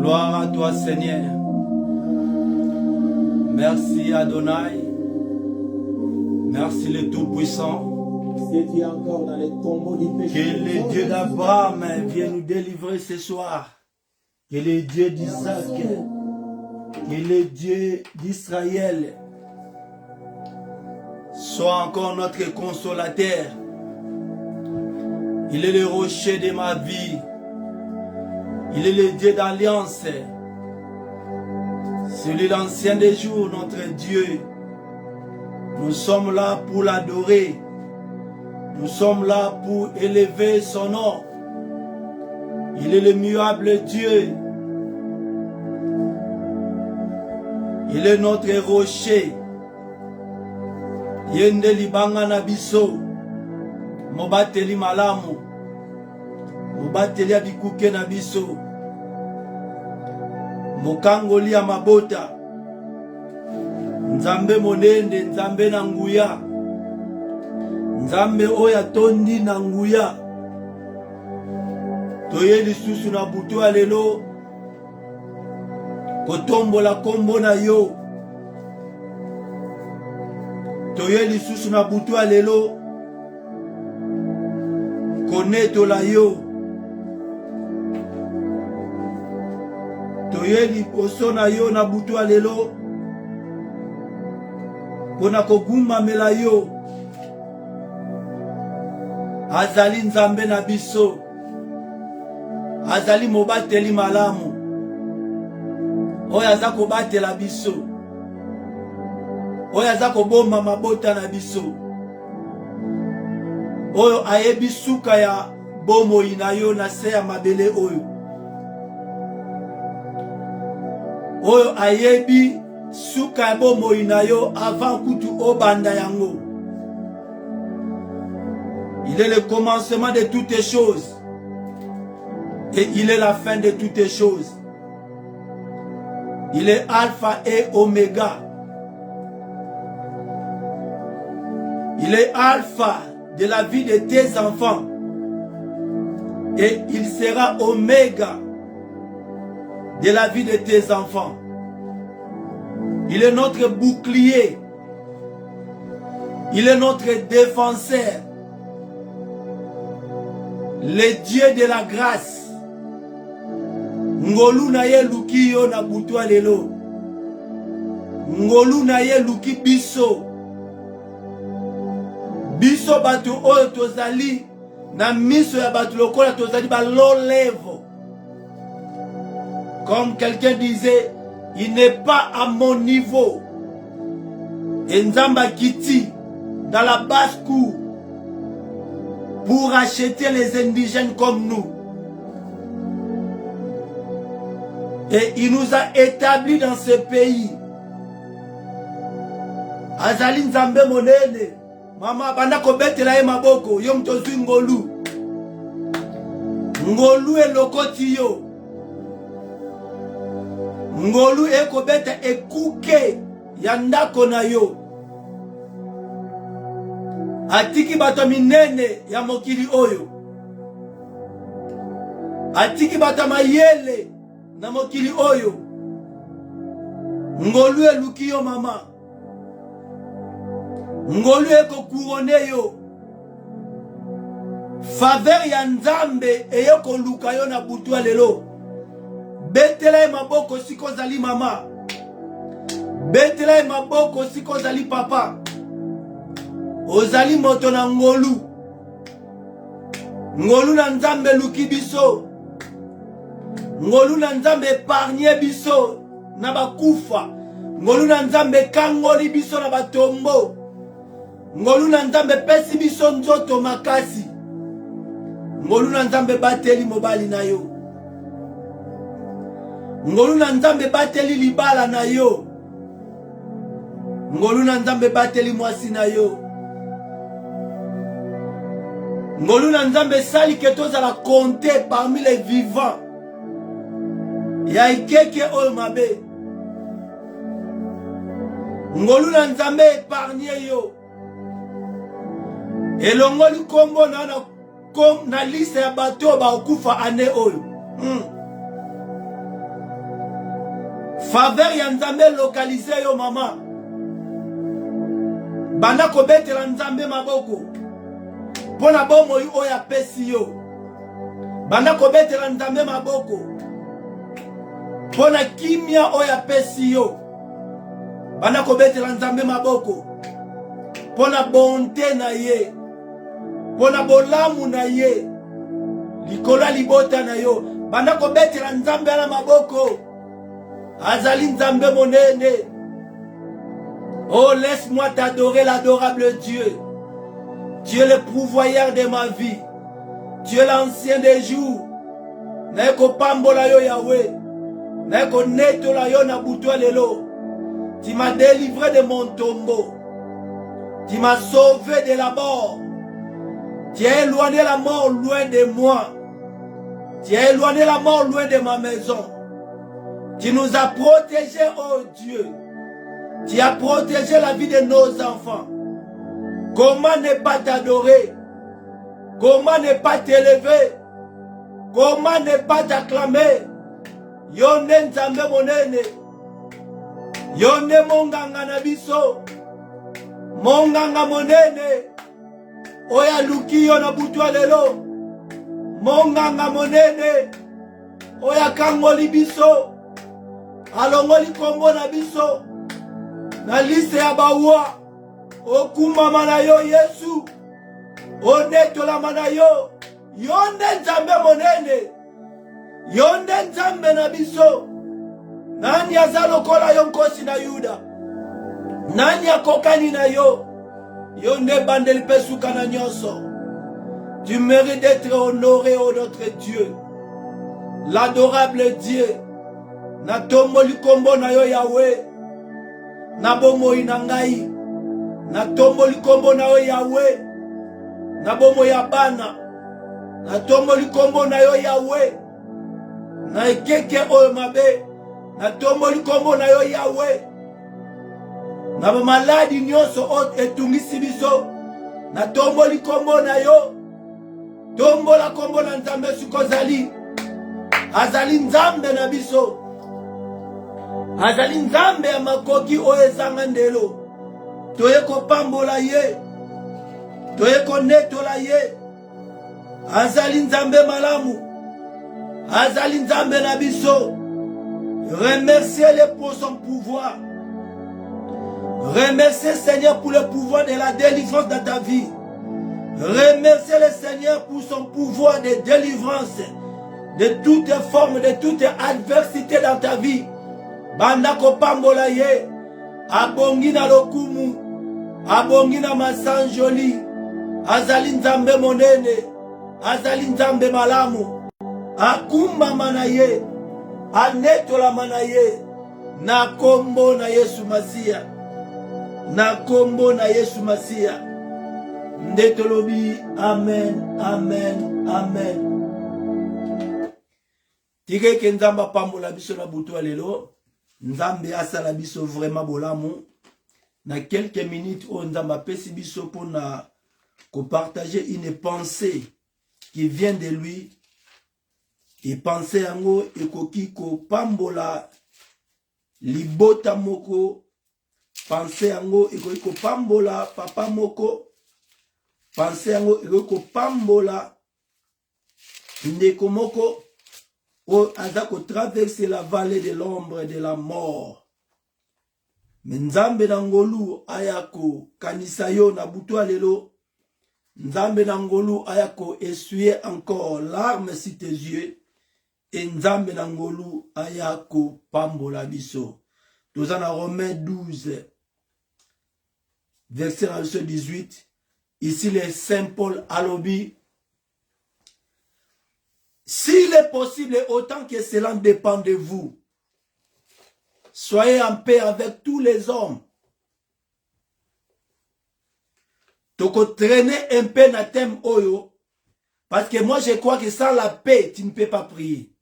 Gloire à toi, Seigneur. Merci, Adonai. Merci, le Tout-Puissant. Qui est encore dans les tombeaux du péché. Que le Dieu d'Abraham vienne nous délivrer ce soir. Que le Dieu d'Isaac, que le Dieu d'Israël soit encore notre consolateur. Il est le rocher de ma vie. Il est le Dieu d'alliance. Celui l'ancien des jours, notre Dieu. Nous sommes là pour l'adorer. Nous sommes là pour élever son nom. Il est le muable Dieu. Il est notre rocher. Yende libanga na biso. Mobateli malamu. Mobateli abikuke na biso. Mokangoli ya mabota. Nzambe monende, nzambe na nguya. Nzambe oya tondi na nguya. Toye lisusu na butu alelo. Kotombola kombo na yo. Toye lisusu na butu alelo. Koneto la yo. Toye liboso na yo na butu alelo. Pona kogumba mela yo. Azali nzambe na biso. Azali mobateli malamu. Oyo aza kobatela biso. Oyo aza kobomba mabota na biso. Oyo ayebi suka ya bomoi na yo na se ya mabele oyo. Oyo ayebi suka ya bomoi na yo avant kutu obanda yango. Il est le commencement de toutes les choses. Et il est la fin de toutes les choses. Il est Alpha et Oméga. Il est Alpha de la vie de tes enfants. Et il sera Oméga de la vie de tes enfants. Il est notre bouclier. Il est notre défenseur. Le Dieu de la grâce. Ngolu na ye luki yo na butu alelo. Ngolu na ye luki biso. Biso batu oyo tozali na miso ya batu lokola tozali ba low level. Comme quelqu'un disait, il n'est pas à mon niveau. Et Nzamba Kiti dans la basse-cour pour acheter les indigènes comme nous. Et il nous a établis dans ce pays. Azali Nzambe monene. Mama banda ko betela ye maboko. Yom tozwi ngolu. Ngolu e lokoti yo. Ngolu e ko beta ekuke ya ndako na yo. Atiki bato minene ya mokili oyo. Atiki bato mayele na mokili oyo. Ngolu e luki yo mama. Ngolu e ko kurone yo. Faveur ya Nzambe e yo ko luka yo na butu lelo. Betela maboko siko zali mama. Betela maboko siko zali papa. Ozali moto na ngolu. Ngolu na Nzambe luki biso. Ngolu na Nzambe épargné biso na bakufa. Ngolu na Nzambe kangoli biso na batombo. Ngolu na Nzambe pesi biso nzoto makasi. Ngolu na Nzambe bateli mobali na yo. Ngolu na Nzambe bateli libala na yo. Ngolu na Nzambe bateli mwasi na yo. Ngolu na Nzambe sali ke tozala compter parmi les vivants. Ya ikeke oyo mabe. Ngolu na Nzambe épargné yo. Elongoli kombo na liste ya bato ba okufa ane oyo. Faveur ya Nzambe localisé yo mama. Banda kobetela Nzambe maboko. Pona bomo oyo apesi yo. Banda kobetela Nzambe maboko. Pona kimia oyo apesi yo. Banda kobetela Nzambe maboko. Pona bonté na ye. Pona bolamu na ye. Likola libota na yo. Banda kobetela Nzambe na maboko. Azali Nzambe monene. Oh, laisse-moi t'adorer, l'adorable Dieu. Tu es le pourvoyeur de ma vie. Tu es l'ancien des jours. Naeko pambola yo Yahweh. Naeko netola yo na butwa lelo. Tu m'as délivré de mon tombeau. Tu m'as sauvé de la mort. Tu as éloigné la mort loin de moi. Tu as éloigné la mort loin de ma maison. Tu nous as protégés, oh Dieu. Tu as protégé la vie de nos enfants. Comment ne pas t'adorer? Comment ne pas t'élever? Comment ne pas t'acclamer? Yonde Nzambe monene. Yonde monganga na biso. Monganga monene. Oya luki yo na butwa lelo. Monganga monene. Oya kangoli biso. Alongoli kombo na biso. Na liste ya bawa. Okuma mana yo Yesu. Onetola mana yo. Yonde Nzambe monene. Yonde Nzambe na biso. Nani azalokola yo nkosi na Yuda? Nani akokani na yo? Yonde bandeli pesuka na nyonso. Tu mérites d'être honoré, ô notre Dieu. L'adorable Dieu. Na tomboli kombo na yo Yahweh. Na bomo inangai. Na tomboli kombo na yo Yahweh. Na bomo ya bana. Na tomboli kombo na yo Yahweh. Na ekeke oyo mabe. Na tomboli kombo na yo Yahweh. Na maladi nyonso etungisi biso. Na tomboli kombo na yo. Tombola kombo na Nzambe sukozali. Azali Nzambe na biso. Azali Nzambe ya makoki oyo ezanga ndelo. Toye kopambola ye. Toye konetola ye. Azali Nzambe malamu. Azali Nzambe na biso. Remerciez-le pour son pouvoir. Remerciez Seigneur pour le pouvoir de la délivrance dans ta vie. Remerciez le Seigneur pour son pouvoir de délivrance de toutes formes, de toute adversité dans ta vie. Banda kopambola ye. Abongi na lokumu. Abongi na masanjoli. Azali Nzambe monene. Azali Nzambe malamu. Akumba mana ye. Anetola mana ye. Na kombo na Yesu Masia. Na kombo na Yesu Masia. Ndetolobi. Amen. Amen. Amen. Tige ke Nzamba pambola biso na butu lelo. Nzambe asala biso vraiment bolamu. Na quelques minutes on Nzamba pesi biso pour na partager une pensée qui vient de lui. Et pensée yango ekoki ko pambola libota moko. Pensée yango ekoki ko pambola papa moko. Pensée yango ekoki ko pambola ndeko moko. O azako traverser la vallée de l'ombre de la mort. Nzambe nangolu ayako kanisayo na butwa lelo. Nzambe nangolu ayako essuyer encore larmes sur tes yeux. Et Nzambe nangolu ayako pambola biso. Tozana Romains 12, verset 18. Ici le Saint Paul alobi. S'il est possible, autant que cela dépend de vous, soyez en paix avec tous les hommes. Toko traîner un peu na thème oyo, parce que moi je crois que sans la paix, tu ne peux pas prier.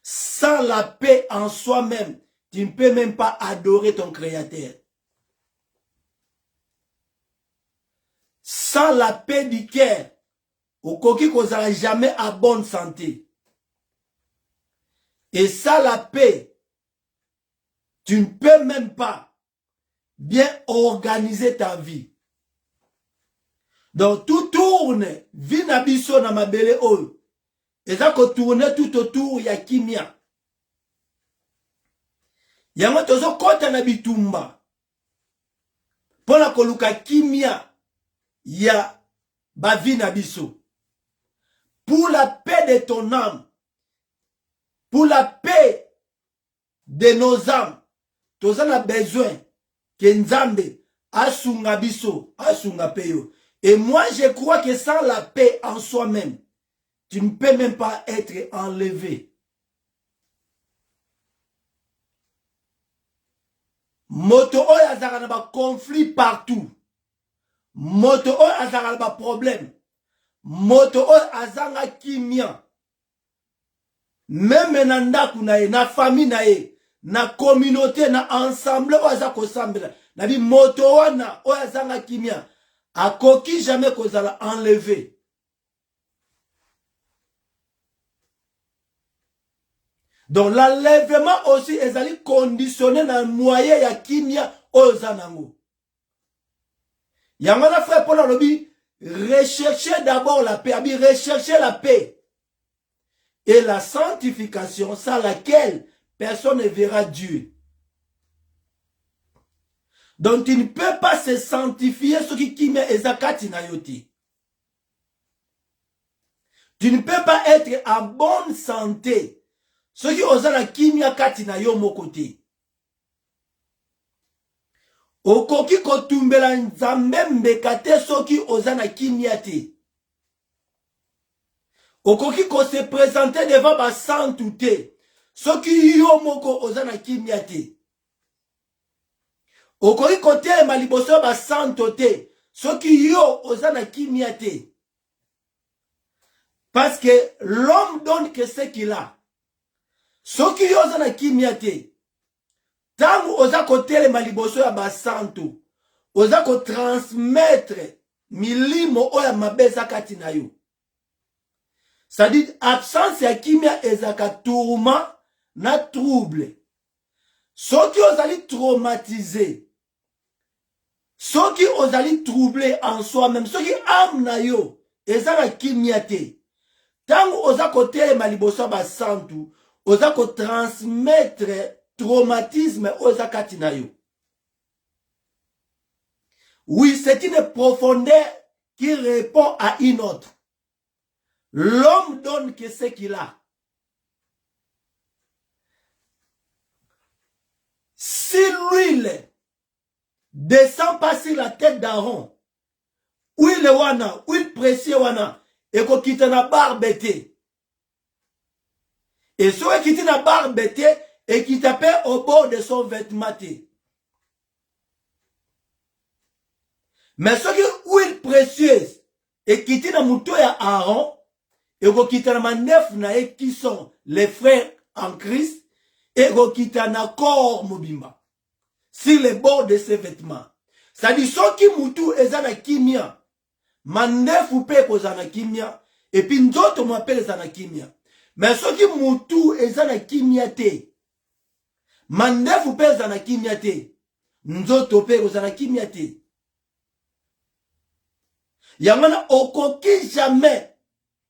Sans la paix en soi-même, tu ne peux même pas adorer ton Créateur. Sans la paix du cœur, okoki kozala jamais à bonne santé. Et ça, la paix, tu ne peux même pas bien organiser ta vie. Donc, tout tourne, vie na biso na mabele oyo. Et ça, qu'on tourne tout autour, ya kimia. Yango tozo kota na bitumba. Pona koluka kimia, ya ba vie na biso. Pour la paix de ton âme, pour la paix de nos âmes, tous on a besoin que Nzambe asunga biso, asunga peyo. Et moi, je crois que sans la paix en soi-même, tu ne peux même pas être enlevé. Moto oyo azaka na ba conflit partout. Moto oyo azaka na ba problème. Moto oyo azanga kimia. Même na ndaku na ye, na famille na ye, na communauté, na ensemble oyo azaka kosambela. Na bi moto wana oyo azanga kimia. Akoki jamais kozala enlevé. Donc l'enlèvement aussi est conditionné dans le moyen ya kimia ozanango. Yamana frère Paul Alobi, recherchez d'abord la paix, recherchez la paix et la sanctification sans laquelle personne ne verra Dieu. Donc tu ne peux pas se sanctifier ce qui kimia ezakati na yoti. Tu ne peux pas être en bonne santé. Ce qui osana kimia kati na yo mokote. Okoki kotumbela nzambe mbekate soki osana kimia te. Okoki ko se présenter devant ba santuté. Soki yo moko osana kimia te. Okoki kote maliboso ba santoté. Soki yo osana kimia te. Parce que l'homme donne que ce qu'il a. Soki yo osana kimia te. Tangu oza kotele maliboso ya basanto, oza ko transmettre milimo oya mabeza kati na yo. C'est-à-dire absence ya kimia ezaka tourment na trouble. Soki ozali traumatisé, soki ozali troublé en soi-même, soki âme na yo ezaka kimia te. Tangu oza kotele maliboso ya basanto, oza ko transmettre traumatisme aux akatinayo. Oui, c'est une profondeur qui répond à une autre. L'homme donne que ce qu'il a. Si l'huile descend pas sur la tête d'Aaron, huile wana, huile précieuse wana, et qu'on quitte na barbete. Et ceux qui quitte na barbete, et qui tapait au bord de son vêtement. Mais ceux qui huile précieuse et qui na mouto ya Aaron et qui na manef na e qui sont les frères en Christ et qui na corps mobimba sur les bords de ses vêtements. Ça dit ceux qui moutou ezana kimia manef ou pe kozana kimia et puis nzoto m'appelle ezana kimia. Mais ceux qui moutou ezana kimia te. Mandefu pe zana kimia te. Nzoto pe zana kimia te. Yamana okoki jamais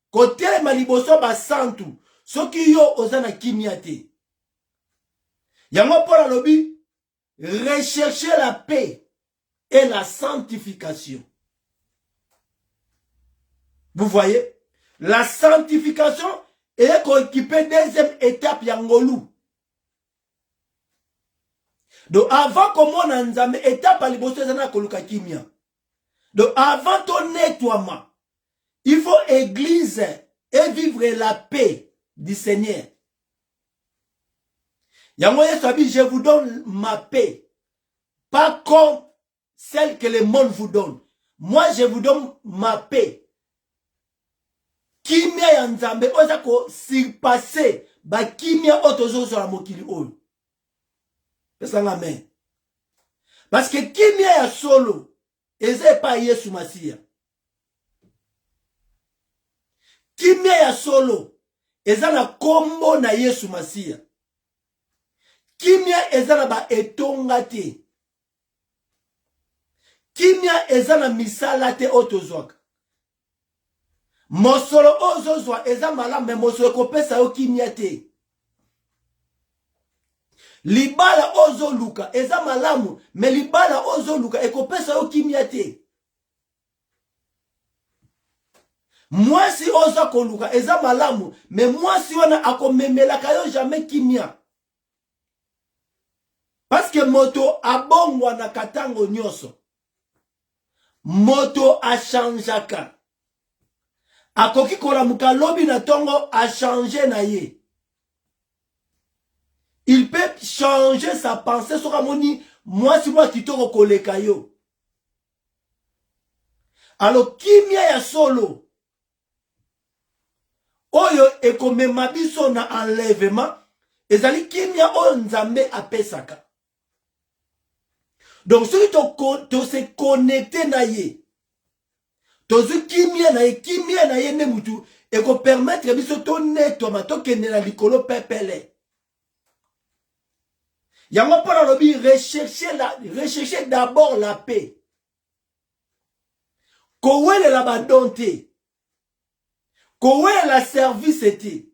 kote maliboso ba santu soki yo ozana kimia te. Yamana Paul alobi rechercher la paix et la sanctification. Vous voyez? La sanctification est occupée deuxième étape yangolou. Donc avant comment on nzambe étape à liboso zana koluka kimia. Donc avant ton nettoiement, il faut église et vivre la paix du Seigneur. Yango yesabi je vous donne ma paix, pas comme celle que le monde vous donne. Moi je vous donne ma paix. Kimia ya nzambe oza ko surpasser ba kimia otozo sur la mokili oyo. Amen. Parce que kimia ya solo eze pa Yesu Masia. Kimia ya solo eza na kombo na Yesu Masiya. Kimia eza na ba etonga te. Kimia eza na misala te otozwaka. Mosolo ozozwa eza malamu me mosolo ekopesa yo kimia te. Libala ozoluka eza malamu me libala ozoluka ekopesa yo kimia te. Mwasi oza koluka eza malamu me mwasi wana akomemelaka yo jamais kimia. Parce que moto abongwa na katango nyoso. Moto achangeaka. Akoki kolamuka lobi na tongo a changé na ye. Il peut changer sa pensée sur amoni mwasi mwa kitoko koleka yo. Alors kimia ya solo oyo ekomema biso na enlèvement ezali kimia oyo Nzambe apesaka. Donc si to se connecter na ye tozu kimia na ye ne mutu eko permettre biso to netoma to kende na likolo pepele. Yango pona lobi rechercher d'abord la paix. Kowele la badonte. Kowele la service te.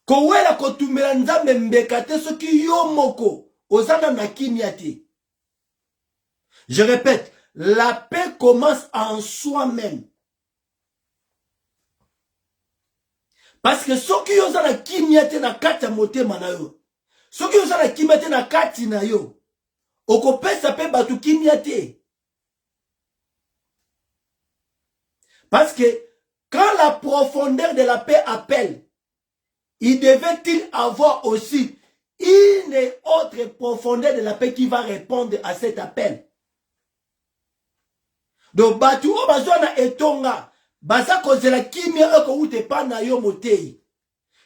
Kowele kotumela Nzambe mbekate soki yo moko ozana na kimia te. Je répète, la paix commence en soi-même. Parce que ceux qui ont la kimia na kati ya motema na yo. Ceux qui ont la kimia na kati na yo. Okopesa pe batu kimia te. Parce que quand la profondeur de la paix appelle, il devait-il avoir aussi une autre profondeur de la paix qui va répondre à cet appel. Donc batu o bazwana etonga baza kozela kimia eko ute pa na yo motei.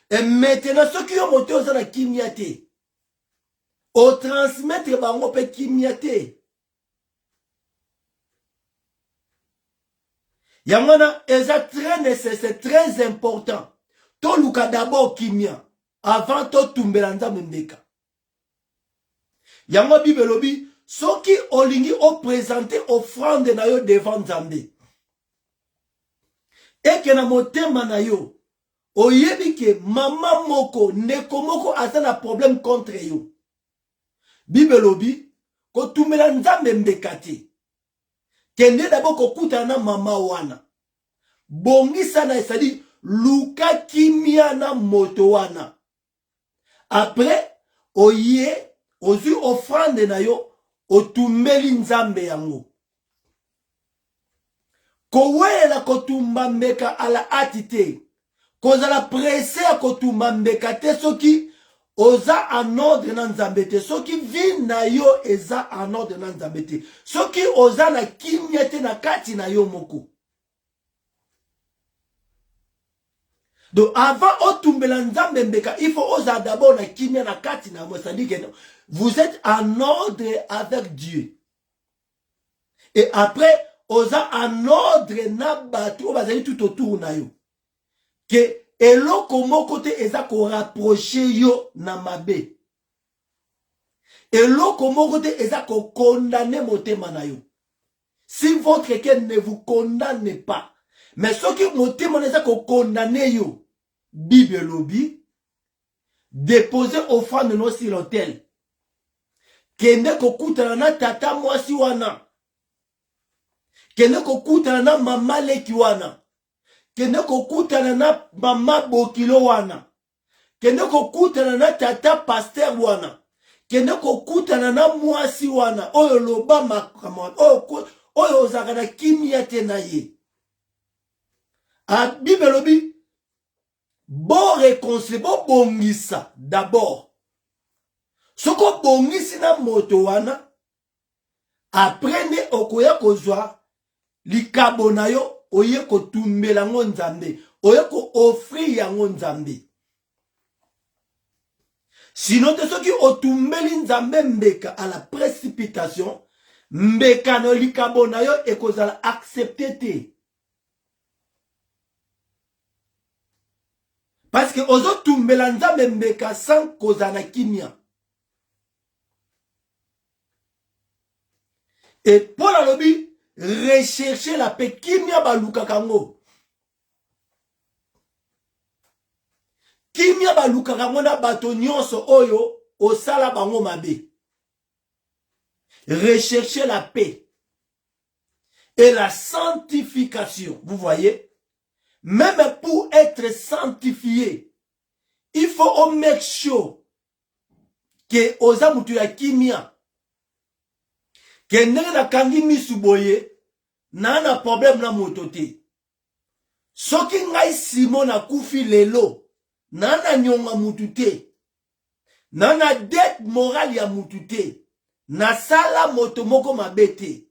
Et maintenant ceux qui ont moté oza na kimia te o transmettre bango pe kimia te. Yamana eza très nécessaire, très important. To luka d'abord kimia avant to tumbela Nzambe mbeka. Yango Bible lobi soki olingi o présenter offrande na yo devant Nzambe. Eke na motema na yo oyebi ke mama moko ndeko moko aza na problème contre yo. Bible lobi ko tumela Nzambe mbeka te. Kende d'abord kokuta na mama wana. Bongisa na esadi luka kimia na moto wana. Après oye ozu offrande na yo otumeli Nzambe yango. Kowela kotumba mbeka ala atite. Kozala presse ya kotumba mbeka te soki oza en ordre na Nzambe te. Soki vi na yo eza en ordre na Nzambe te. Soki oza na kimia te na kati na yo moko. Donc avant otumbela Nzambe mbeka, il faut oza d'abord na kimia na kati na mo. C'est-à-dire que vous êtes en ordre avec Dieu. Et après, oza en ordre na batu obazali tout autour na yo. Que eloko moko te eza ko rapprocher yo na mabe. Eloko moko te eza ko condamner motema na yo. Si votre cœur ne vous condamne pas, mais ce qui motema na eza ko condamner yo, Bible lobi, déposer offrande no sur l'autel. Kende kokutana na tata mwasi wana. Kende kokutana na mama leki wana. Kende kokutana na mama bokilo wana. Kende kokutana na tata pasteur wana. Kende kokutana na mwasi wana. Oyo loba makamwa. Oyo ozaka na kimia te na ye. A Bible lobi, bon réconcilier, bon bongisa d'abord. Soko bongisi na moto wana, après okoya kozwa likabo na yo oye ko tumbela ngo Nzambe, oye ko offrir yango Nzambe. Sinon te soki otumbeli Nzambe mbeka à la précipitation, mbeka no likabo na yo ekozala accepté te. Parce que ozo tumbela nzambe mbeka sans kozana kimia. Et pour la lobby, rechercher la paix kimia baluka kango. Kimia baluka kango na bato nyonso oyo osala bango mabe. Rechercher la paix et la sanctification. Vous voyez? Même pour être sanctifié, il faut au make sure que oza mutu ya kimia, que ndenge na kangi misu boye, na problème na motote. Soki ngai Simon na kufi lelo, na nyonga mutu te, na dette morale ya mutu te, na sala moto moko mabete,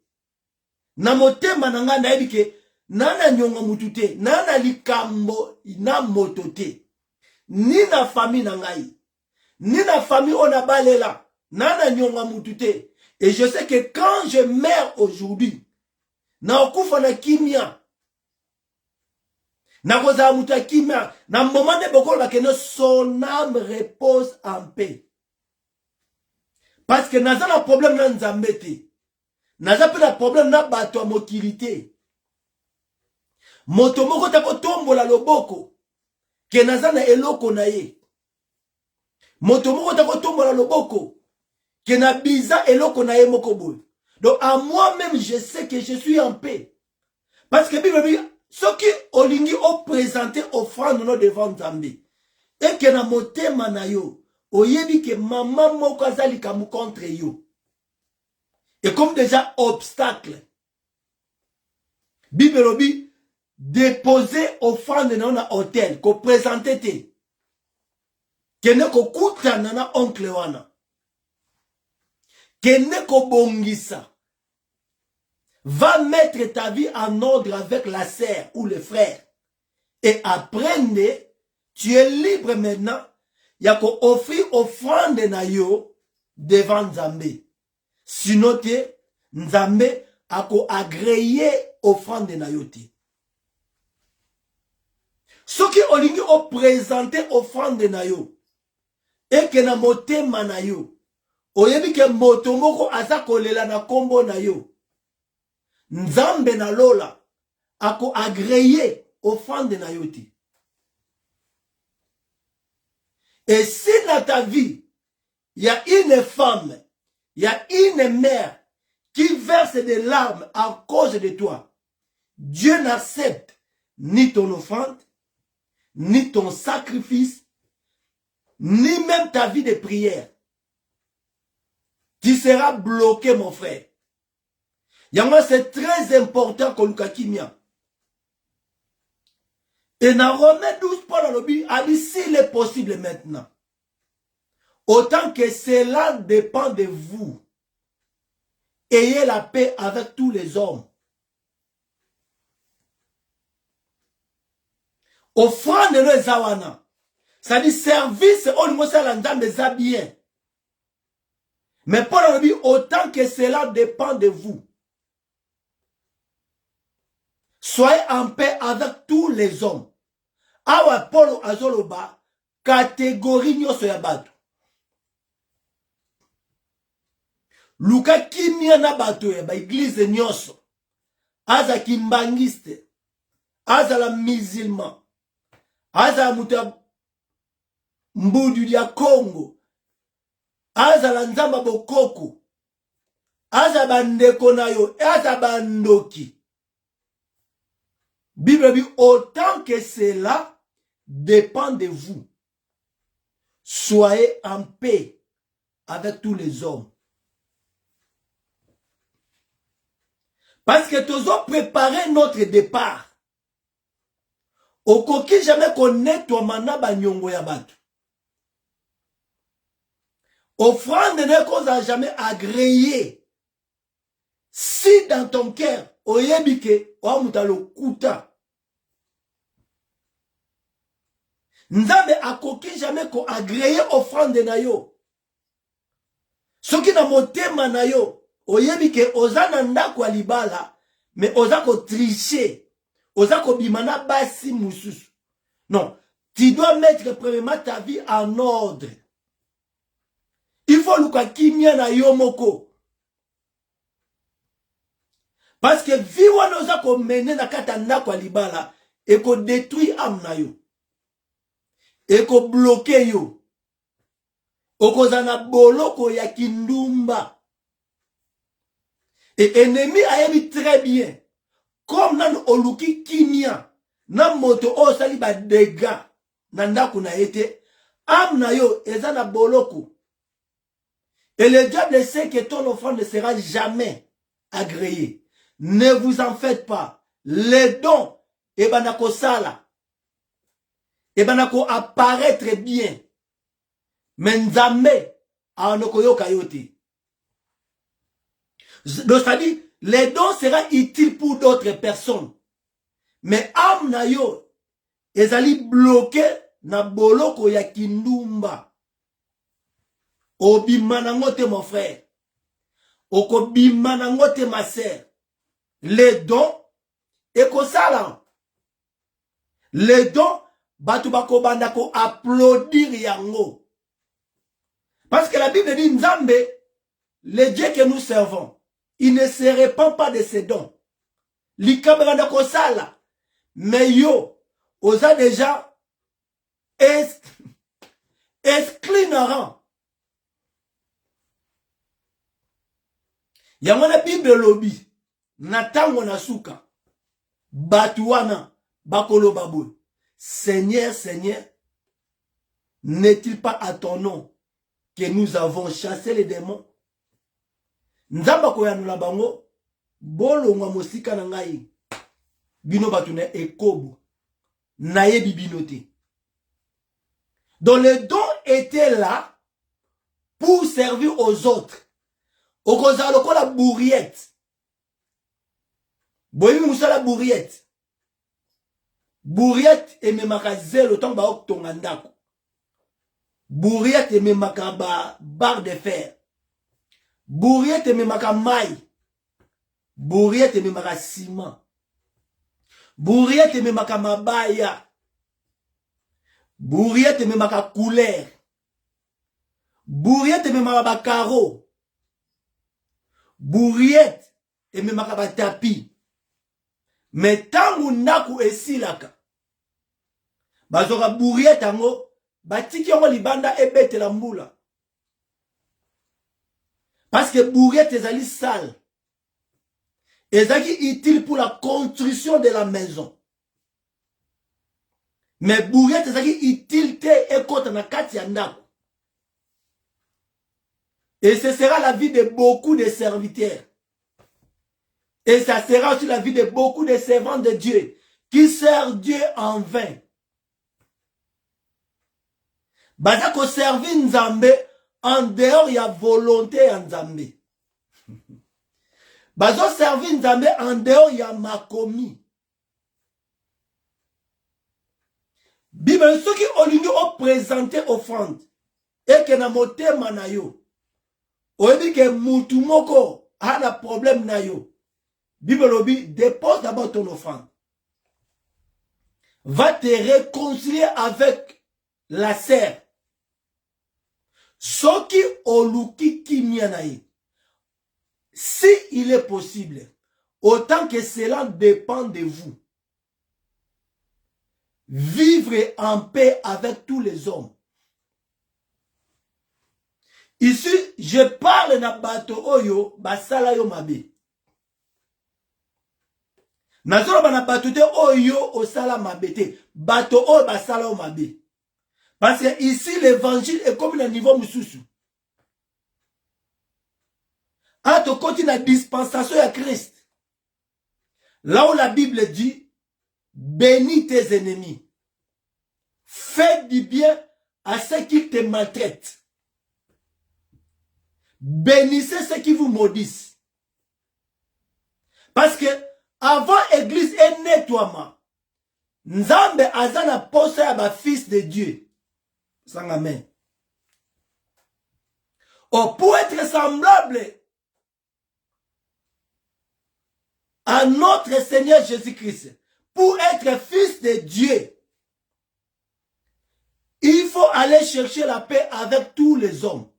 na motema na nga na ebike, na nyonga mutu te, na likambo na moto te, ni na famille na ngai, ni na famille ona balela, na nyonga mutu te. Et je sais que quand je meurs aujourd'hui, na okufa na kimia, na koza mutu kimia, na moment de bokolo bakeno son âme repose en paix. Parce que naza na problème na nzambe te. Naza pe na problème na bato ya mokili te. Moto moko tako tombola loboko ke naza na eloko na ye. Moto moko tako tombola loboko ke na biza eloko na ye moko boy. Donc à moi-même je sais que je suis en paix. Parce que Bible dit ce qui olingi o présenter offrande no devant Nzambe. Et que na motema na yo oyebi que maman moko azali kamu contre yo. Et comme déjà obstacle. Bible dit déposer offrande dans un hôtel, ko présenter te. Kene ko kutana na oncle wana. Kene ko bongisa. Va mettre ta vie en ordre avec la sœur ou le frère. Et apprendre, tu es libre maintenant. Yako offrir offrande na yo devant Nzambe. Sinon te, Nzambe ako agréé offrande na yo te. Ce qui olingi o présenter offrande na yo et que na motema na yo oyebi ke moto moko aza kolela na kombo na yo Nzambe na lola ako agréé offrande na yo te. Et si dans ta vie il y a une femme, il y a une mère qui verse des larmes à cause de toi, Dieu n'accepte ni ton offrande, ni ton sacrifice, ni même ta vie de prière. Tu seras bloqué, mon frère. Yama, c'est très important que Luka Kimia. Et dans Romains 12, Paul a lobby, a dit s'il est possible maintenant. Autant que cela dépend de vous. Ayez la paix avec tous les hommes. Offrande no ezawana. Ça dit service on mosa la nzambe za bien. Mais Paul a dit autant que cela dépend de vous. Soyez en paix avec tous les hommes. Awa Paul azoloba catégorie nyoso ya bato. Luka kimia na bato ya ba église nyoso. Aza kimbangiste. Aza la musulman. Aza muta mbudu ya Congo. Aza la nzamba bokoko. Aza bandeko na yo. Aza bandoki. Bible dit autant que cela dépend de vous. Soyez en paix avec tous les hommes. Parce que tous ont préparé notre départ. Okoki jamais connaître toi mana banyongo ya bato. Offrande ne cause à jamais agréé. Si dans ton cœur, oyebike, oamutalo kuta. Nzambe akoki jamais ko agréé offrande na yo. Soki na motema na yo, oyebike ozana ndako libala, mais ozako tricher. Ozako bimana basi mususu. Non. Tu dois mettre premièrement ta vie en ordre. Il faut luka kimia na yomoko. Parce que vie wana oza ko mener na kata ndako libala et ko détruire âme na yo. Et ko bloquer yo. Okoza na boloko ya kindumba. Et ennemi a aimé très bien. Comme nan oluki kimia. Nan moto o sali ba dégâts. Nan ndako na été. Âme na yo eza na boloko. Et le diable sait que ton offrande ne sera jamais agréée. Ne vous en faites pas. Les dons, ebanako sala. Ebanako apparaître bien. Mais nzambe, anoko yo kayote. Donc, c'est-à-dire, les dons seront utiles pour d'autres personnes. Mais âme na yo, ezali bloqué na boloko ya kindumba. Obimanangote mon frère. Okobimanangote ma sœur. Les dons, ekosala. Les dons, batu bako bandako applaudir yango. Parce que la Bible dit, Nzambe, le Dieu que nous servons, il ne se répand pas de ses dons. Likabanda kosala. Mais yo, osa déjà exclinarant. Yamana Bible lobby. Natango nasuka. Batuana. Bakolo babou. Seigneur, Seigneur, n'est-il pas à ton nom que nous avons chassé les démons? Nzamba koyanula bango. Bolo ngwa mosika na ngai. Bino batune ekobo. Naye bibinote. Donc les dons étaient là pour servir aux autres. Okozalo ko la bourriette. Boyi musala bourriette. Bourriette et memaka zelo temps ba oktonga ndako. Bourriette et memaka ba barre de fer. Bourriette et memaka maille. Bourriette et memaka ciment. Bourriette et memaka mabaya. Bourriette et memaka couleur. Bourriette et memaka ba carreau. Bourriette et memaka ba tapis. Mais tangu naku esilaka. Bazoka bourriette ango. Batiki yango libanda ebete la mbula. Parce que bourriette ezali sale. Ezaki utile pour la construction de la maison. Mais bourriette ezaki utile te ekota na kati ya ndako. Et ce sera la vie de beaucoup de serviteurs. Et ça sera aussi la vie de beaucoup de servants de Dieu qui servent Dieu en vain. Bazako servi Nzambe en dehors ya volonté en Nzambe. Bazo servi Nzambe en dehors ya makomi. Bible ceux qui olingi ont présenté offrande et que na motema na yo. Oyebi ke mutu moko a la problème na yo. Bible obi dépose d'abord ton offrande. Va te réconcilier avec la sœur. Soki oluki kimianaï. Si il est possible, autant que cela dépend de vous, vivre en paix avec tous les hommes. Ici, je parle na bato oyo basala yo mabe. Nazoro bana bato te oyo osala mabe te. Bato oyo basala yo mabe. Parce que ici, l'évangile est comme le niveau mususu. Entre côté la dispensation à Christ. Là où la Bible dit, bénis tes ennemis. Fais du bien à ceux qui te maltraitent. Bénissez ceux qui vous maudissent. Parce que avant l'église et nettoiement, Nzambe azana posa ya ba fils de Dieu. Sans amen. Oh, pour être semblable à notre Seigneur Jésus-Christ, pour être fils de Dieu, aller chercher la paix avec tous les hommes.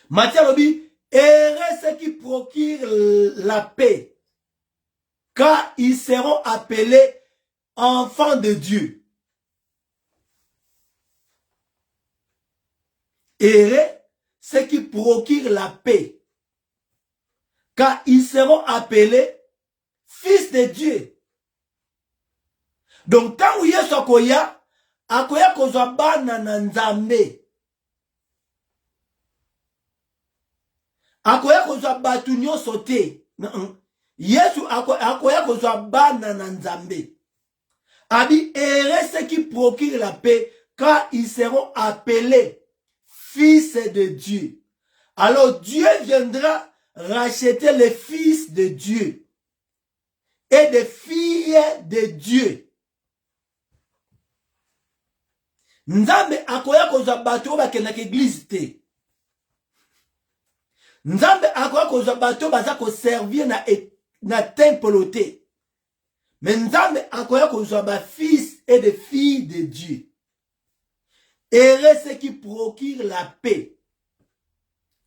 Matthieu Lobi, heureux ceux qui procurent la paix, car ils seront appelés enfants de Dieu. Heureux ceux qui procurent la paix, car ils seront appelés fils de Dieu. Donc, tant que Yesu akoya kozwa bana na Nzambe. Akoya kozwa batu nyonso te. Yesu akoya kozwa bana na Nzambe. Abi, heureux ceux qui procurent la paix, car ils seront appelés fils de Dieu. Alors Dieu viendra racheter les fils de Dieu et des filles de Dieu. Nzambe akoya kozwa bato bakenda ke église te. Nzambe akoya kozwa bato baza ko servir na temple te. Mais Nzambe akoya kozwa ba fils et des filles de Dieu. Heureux ceux qui procurent la paix,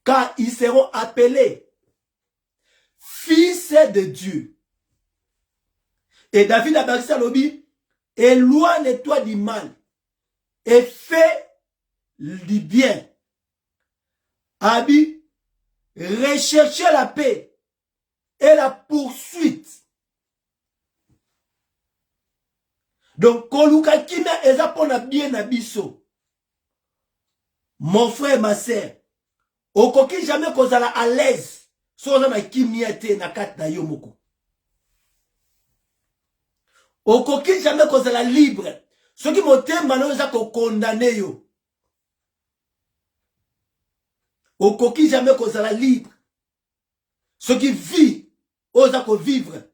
car ils seront appelés fils de Dieu. Et David a bâti Lobi, éloigne-toi du mal et fais du bien. Abi, recherchez la paix et la poursuite. Donc, koluka kimia eza pona bien na biso. Mon frère, ma sœur, okoki jamais kozala à l'aise, soza na kimia te na kat na yo moko. Okoki jamais kozala libre. Ce qui motema na eza ko condamner yo. Okoki jamais kozala libre. Ce qui vit, oza ko vivre,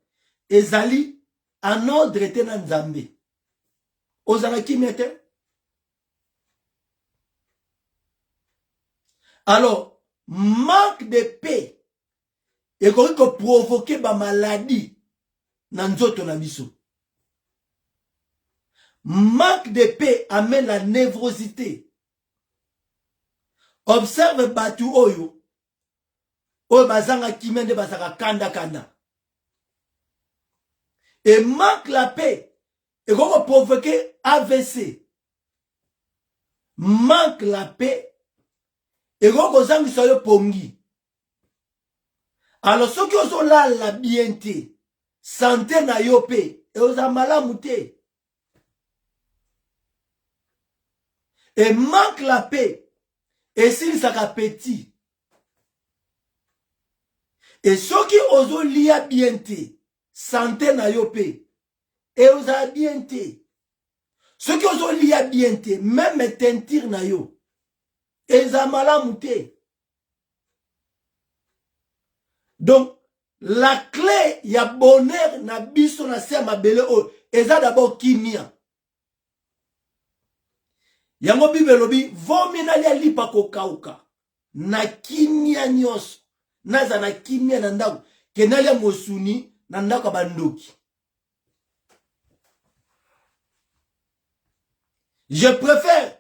ezali en ordre te na Nzambe. Ozala kimia te. Alors, manque de paix et qu'on provoquer ba maladie dans nzoto na biso. Manque de paix amène la névrosité. Observe batu oyo bazanga kimende bazaka kanda kanda. Et manque la paix et qu'on provoquer AVC. Manque la paix et qu'on zangisa yo pongi. Alors ceux qui ont la bienté, santé na yo pe, et aux malamuté. Et manque la paix, et s'il s'est petit. Et ceux qui ont lia bienté, santé na yo pe, et aux bienté. Ceux qui ont lia bienté, même tentir na yo, et malamuté. Donc, la clé ya bonheur na biso na se mabele o eza d'abord kimia. Yango bibelobi vomi na lia lipa kokauka na kimia nyos naza na kimia na ndako kenalia mosuni na ndako bandoki. Je préfère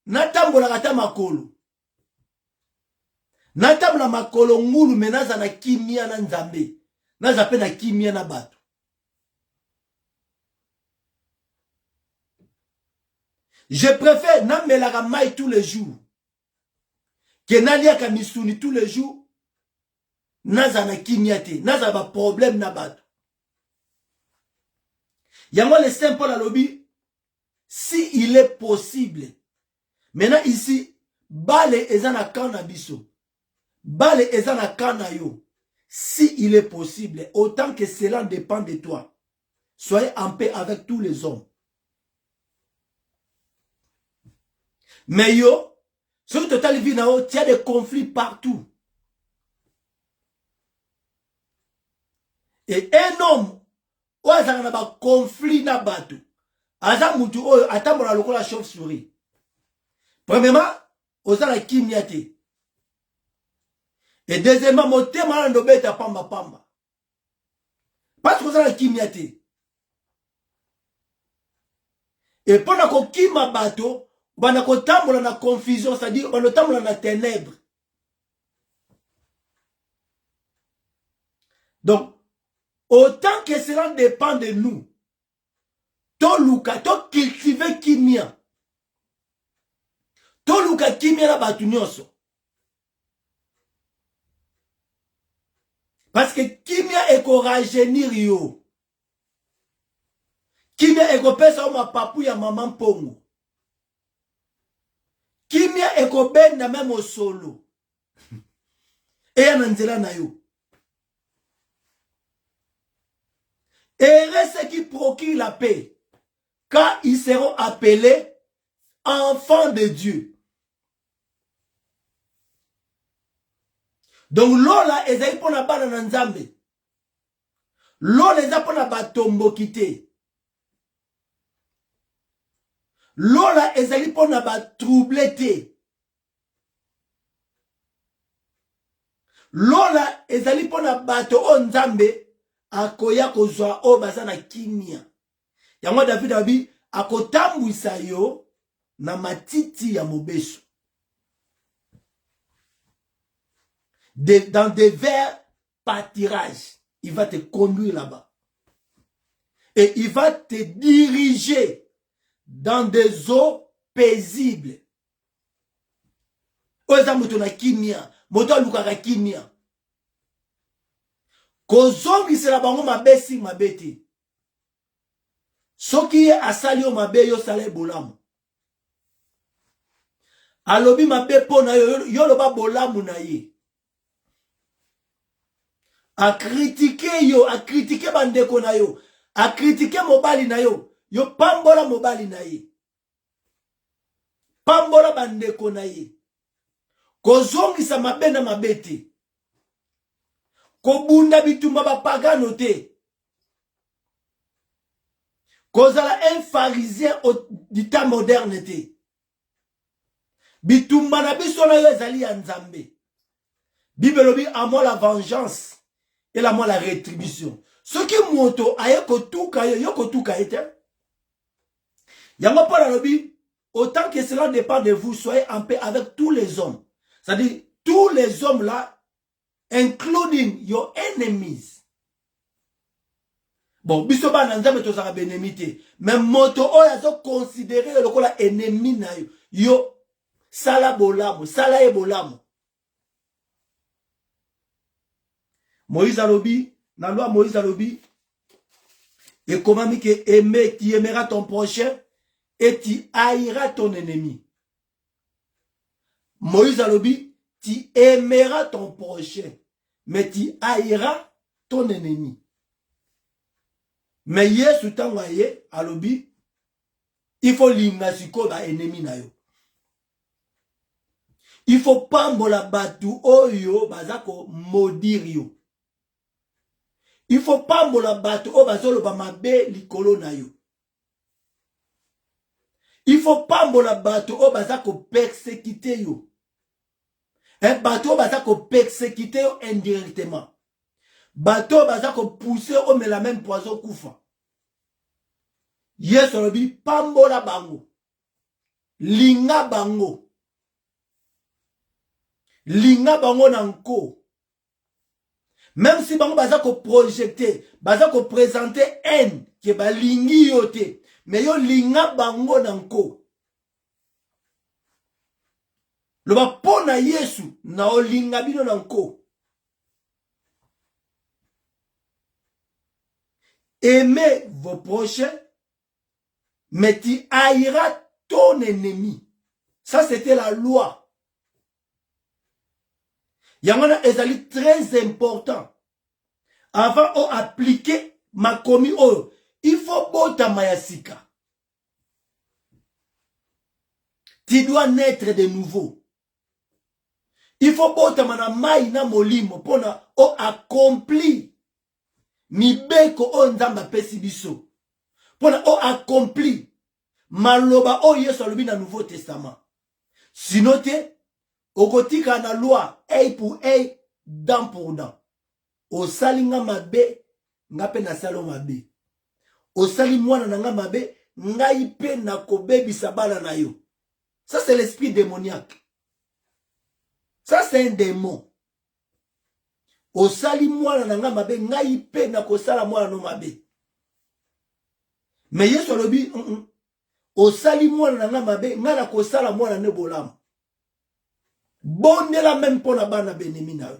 natambola kata makolo. Natambola makolo ngulu menaza na kimia na Nzambe. Naza pe na kimia na bato. Je préfère namelaka mai tous les jours. Que naliaka misuni tous les jours. Naza na kimia te. Naza ba problème na bato. Yango le Saint Paul a lobby. Si il est possible. Maintenant ici, bale ezana kana biso. Bale ezana kana yo. Si il est possible, autant que cela dépend de toi, soyez en paix avec tous les hommes. Mais yo, sur total vie nao, tu as des conflits partout. Et un homme, ou azana na ba conflit na batu. Aza mutu oyo atambola lokola chauve-souris. Premièrement, ozala kimia te. Et deuxièmement, motema na beta pamba pamba. Parce que ozala kimia te. Et pendant qu'on kima bato, bana ko tambola na confusion, c'est-à-dire bana tambola na ténèbres. Donc, autant que cela dépend de nous, to luka, to cultiver kimia. To luka kimia na batu nyonso. Parce que kimia eko rajeunir yo. Kimia eko pesa ma papu ya maman pongo. Kimia eko benda même au solo. Et ya nanzela na yo. Et ceux qui procurent la paix, car ils seront appelés enfants de Dieu. Donc lola ezali pona bana na nzambe. Lola ezali pona batombo kite. Lola ezali pona batrouble te. Lola ezali pona bato o nzambe akoya kozwa o baza na kimia. Yango David abi akotambwisa yo na matiti ya mobeso. Dans des verts pâtirages, il va te conduire là-bas. Et il va te diriger dans des eaux paisibles. Oza moto na kimia, moto lukaka kimia. Kozongi sela bango mabesi mabeti. Soki asali yo mabe yo sala bolamu. Alobi mabe pona yo loba bolamu na ye. A critiquer yo, a critiquer bandeko na yo, a critiquer mobali na yo, yo pambola mobali na ye. Pambola bandeko na ye. Kozongisa mabe na mabete. Kobunda bitumba bapagano te. Kozala un pharisien du temps moderne te. Bitumba na biso na yo ezali ya nzambe. Bible lobi amo la vengeance et la moi la rétribution. Ce qui moto aye kotuka yo kotuka ete. Yango pa lobi autant que cela dépend de vous, soyez en paix avec tous les hommes. C'est-à-dire tous les hommes là, including your enemies. Bon, biso ba na nzambe tozaka benemite, mais moto oyo azo considérer lokola ennemi na yo. Yo sala bolamu, sala e bolamu. Moïse alobi, na loi Moïse alobi, et comment que aimer, tu aimeras ton prochain et tu haïras ton ennemi. Moïse alobi, tu aimeras ton prochain, mais tu haïras ton ennemi. Mais Yesu tangaye alobi, il faut l'ingasiko ba ennemi na yo. Il faut pambola batu oyo bazako modir yo. Il faut pambola batu oyo bazolo ba mabe likolo na yo. Il faut pambola batu oyo bazako persécuter yo. Batu oyo bazako persécuter yo indirectement. Batu oyo bazako pousser o mais la même poison kufa. Yesu alobi pambola bango. Linga bango. Linga bango nanko. Même si bango baza ko projeter, baza ko présenter haine ke ba lingi yote, mais yo linga bango nanko. Loba pona Yesu na o linga bino nanko. Aimez vos prochains, mais tu haïras ton ennemi. Ça c'était la loi. Yangana ezali très important. Avant de appliquer ma commis, il faut bota mayasika. Tu dois naître de nouveau. Il faut bota mana maina molimo pona o accompli mibeko o nzamba pesi biso. Pona o accompli maloba o Yesu alobi na Nouveau Testament. Sinon te okotika na loi œil pour œil, dent pour dent. O salinga mabe nga pe na salo mabe. O sali mwana na nga mabe ngai pe na kobebisa bana na yo. Ça c'est l'esprit démoniaque. Ça c'est un démon. Osali mwana na nga mabe ngai pe na kosala mwana no mabe. Mais Yesu alobi osali mwana na nga mabe nga na kosala mwana ne bolamu. Bondela même pour la bana benemi na yo.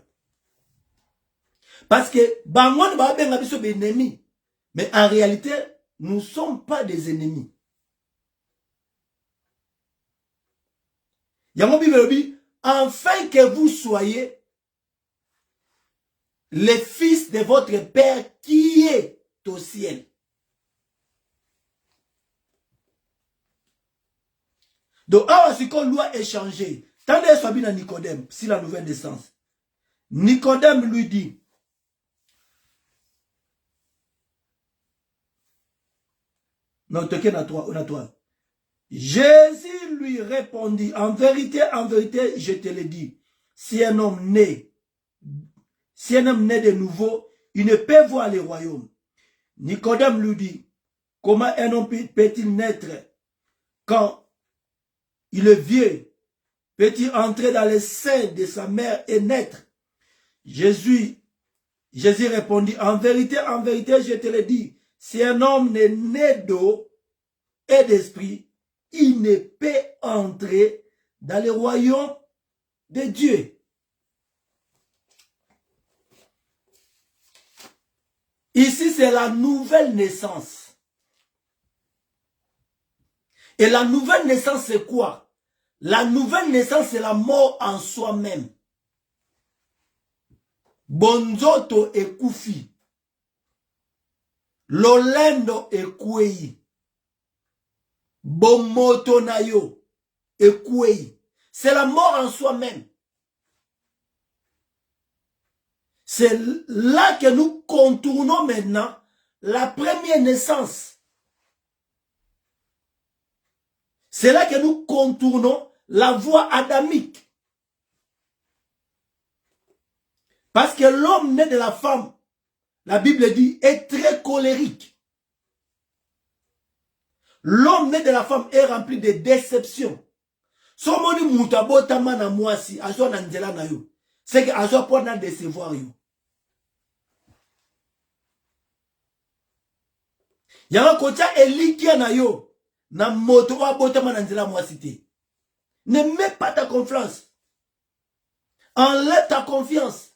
Parce que bango ba benga biso benemi. Mais en réalité, nous ne sommes pas des ennemis. Yango Bible dit, afin que vous soyez les fils de votre Père qui est au ciel. Donc, si qu'on doit échanger, tandis que Sabine à Nicodème, si la nouvelle naissance, Nicodème lui dit, non, token à toi. Jésus lui répondit, en vérité, je te le dis, si un homme né de nouveau, il ne peut voir le royaume. Nicodème lui dit, comment un homme peut-il naître quand il est vieux? Peut-il entrer dans le sein de sa mère et naître? Jésus répondit, en vérité, je te le dis, si un homme n'est né d'eau et d'esprit, il ne peut entrer dans le royaume de Dieu. Ici, c'est la nouvelle naissance. Et la nouvelle naissance, c'est quoi? La nouvelle naissance, c'est la mort en soi-même. Bonzoto ekufi. Lolendo ekwei. Bomoto nayo ekwei. C'est la mort en soi-même. C'est là que nous contournons maintenant la première naissance. C'est là que nous contournons la voie adamique. Parce que l'homme né de la femme, la Bible dit, est très colérique. L'homme né de la femme est rempli de déception. Somoni mutabota mana mwasi, azo na nzela na yo. C'est que azo pour na décevoir yo. Yanga kocha elikia na yo, na moto wa bota mana nzela mwasi te. Ne mets pas ta confiance. Enlève ta confiance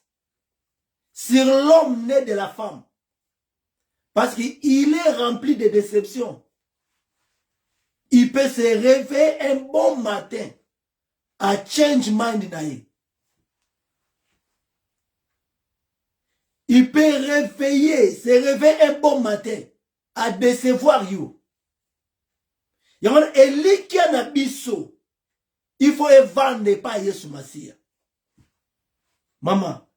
sur l'homme né de la femme. Parce qu'il est rempli de déceptions. Il peut se réveiller un bon matin à change mind naïe. Il peut se réveiller un bon matin à décevoir you. Il y a Eli qui a biso. Il faut vendre pas Yesu Masia. Maman,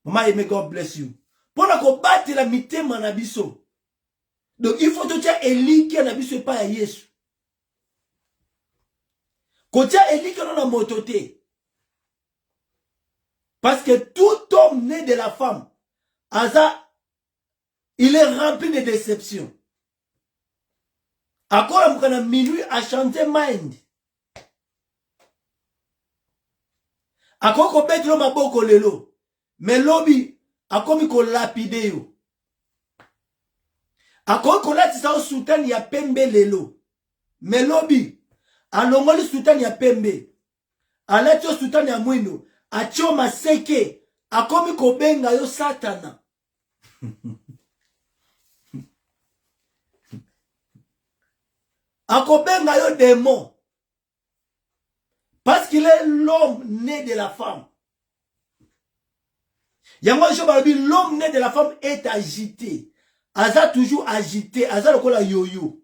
may God bless you. Pour la combattre la mitema na biso. Donc il faut que Eli qui a biso pas Yesu. Kotia Eli qui a mototé. Parce que tout homme né de la femme, il est rempli de déception. Encore à minuit à chanter mind. Akoko betlo maboko lelo. Mais lobi akomi ko lapide yo. Akoko lati sa sultan ya pembe lelo. Mais lobi alongoli sultan ya pembe. Alati sultan ya mwino. Achio maseke. Akomi ko benga yo satana. Akobenga yo démon. Parce qu'il est l'homme né de la femme. L'homme né de la femme est agité. Aza toujours agité. Aza lokola yo-yo.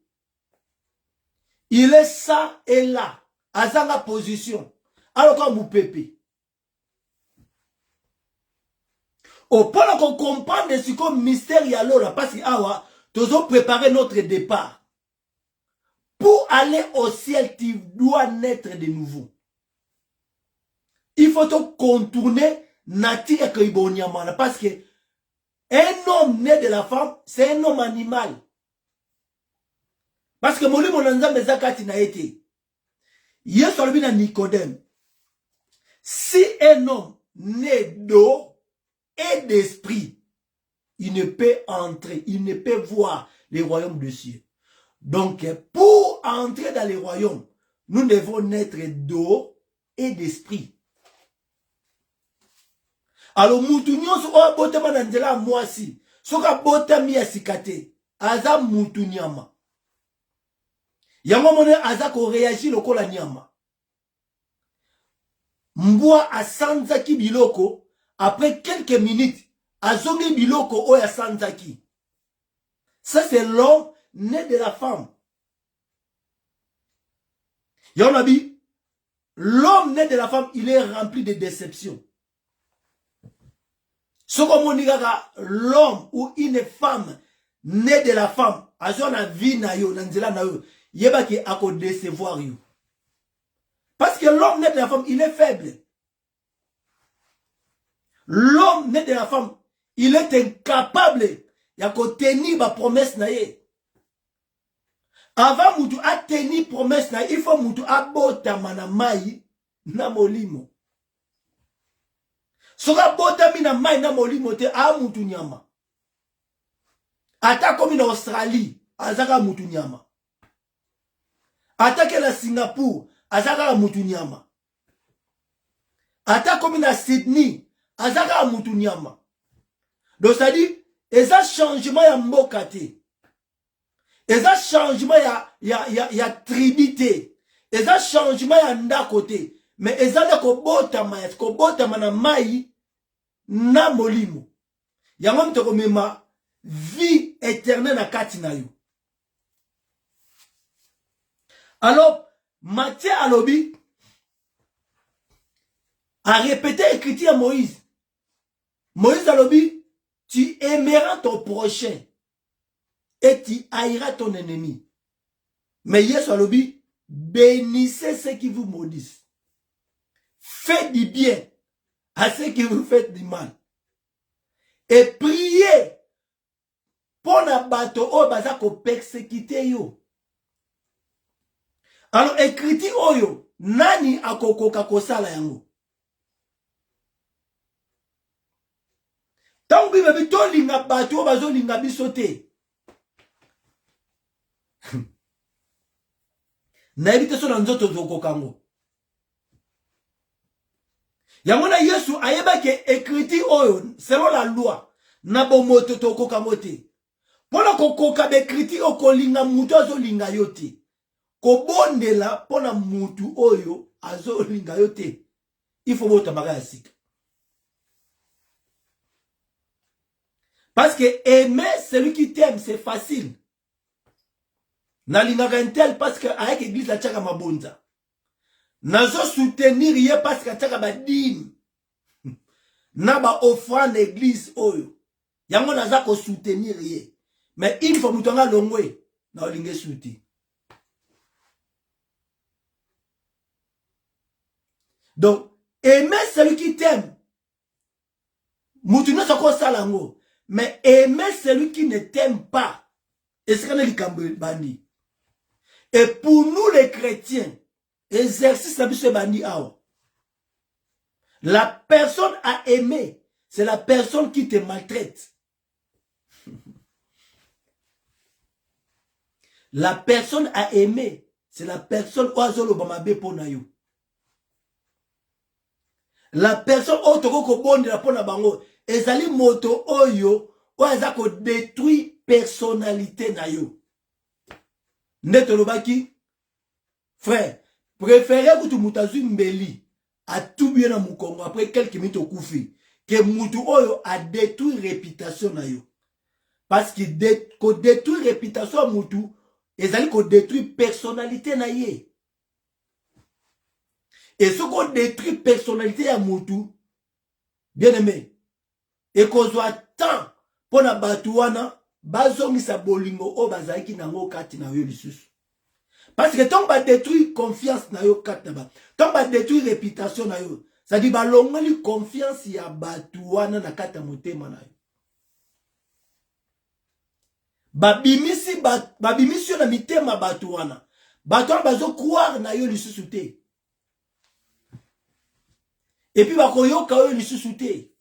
Il est ça et là. Aza la position. Alors comme vous pépé. Au point qu'on comprend ce comme mystère y a l'autre. Parce que awa, nous avons préparé notre départ. Pour aller au ciel, tu dois naître de nouveau. Il faut te contourner Nati et Koibonyamana. Parce que un homme né de la femme, c'est un homme animal. Parce que molimo na nzambe zakati na ete. Yesu alobi na Nicodème. Si un homme né d'eau et d'esprit, il ne peut entrer, il ne peut voir les royaumes des cieux. Donc, pour entrer dans les royaumes, nous devons naître d'eau et d'esprit. Alors, mutu nyonso o botama na nzela mwasi, soka botami ya sikate, aza mutu nyama. Yango mone aza ko réagir lokola nyama. Mbwa asanzaki biloko, après quelques minutes, azongi biloko oya sanzaki. Ça c'est l'homme né de la femme. Yonabi, l'homme né de la femme, il est rempli de déceptions. Ce qu'on dit, l'homme ou une femme née de la femme, azona vie na yo, nanzela na yo, yeba ki ako décevoir yo. Parce que l'homme né de la femme, il est faible. L'homme né de la femme, il est incapable de tenir ma promesse na ye. Avant mutu a tenir promesse na ye, il faut mutu a bota manamai na molimo. Soka bota mina mai na molimo te a mutu nyama. Ata komi na Australie, azaka mutu nyama. Ata ke na Singapour, azaka mutu nyama. Ata komi na Sydney, azaka mutu nyama. Donc ça dit, eza changement ya mboka te. Eza changement ya tribité. Eza changement ya ndako te. Mais eza le kobota na mai na molimo. Yango mtoko mema vie éternelle na kati na yo. Alors, Matthieu alobi a répété écriture à Moïse. Moïse alobi, tu aimeras ton prochain et tu haïras ton ennemi. Mais Yesu alobi, bénissez ceux qui vous maudissent. Faites du bien à ceux qui vous font du mal. Et priez pour na bato o baza ko persécuter yo. Alors écriture oyo, nani akokoka kosala yango? Tangu bibe to linga bato bazo linga biso te. Na ebite so na nzoto zokokango. Yango na Yesu ayeba ke écriture oyo selon la loi na bomoto tokokango te. Pona kokoka be écriture okolinga mutu azolinga yo te. Kobondela pona mutu oyo azolinga yo te. Il faut bota bagaya sika. Parce que aimer celui qui t'aime, c'est facile. Nalinga rentel parce que avec l'église la tchaka mabonza. Nazo soutenir ye parce que tchaka ba dim. Na ba offrande l'église oyo. Yango naza ko soutenir ye. Mais il faut mutonga longwe na olinge souti. Donc, aimer celui qui t'aime. Mutuno soko salango. Mais aimer celui qui ne t'aime pas. Et pour nous les chrétiens, exercice la biso bandi awa. La personne à aimer, c'est la personne qui te maltraite. La personne à aimer, c'est la personne oazolo bamabe ponayo. La personne otoko kobonde la pona bango. Ezali moto oyo oaza ko détruit personnalité na yo. Neto lobaki frère, préférez que tu mutazu mbeli a tout bien na mukongo après quelques minutes au koufi que mutu oyo a détruit réputation na yo. Parce que ko détruit réputation mutu ezali ko détruit personnalité na ye. Et ce qu'on détruit personnalité ya mutu, bien aimé, et qu'on soit tant pour na batuana, bazongi sa bolingo o bazaiki nango kati na yo lisusu. Parce que tant ba détruire confiance na yo kati na ba, tant ba détruire réputation na yo, ça dit ba longoli confiance ya batuana na kati motema na yo. babimisi yo na mitema bato wana. Bato wana bazo croire na yo lisusu te. Et puis bakoyoka yo lisusu te.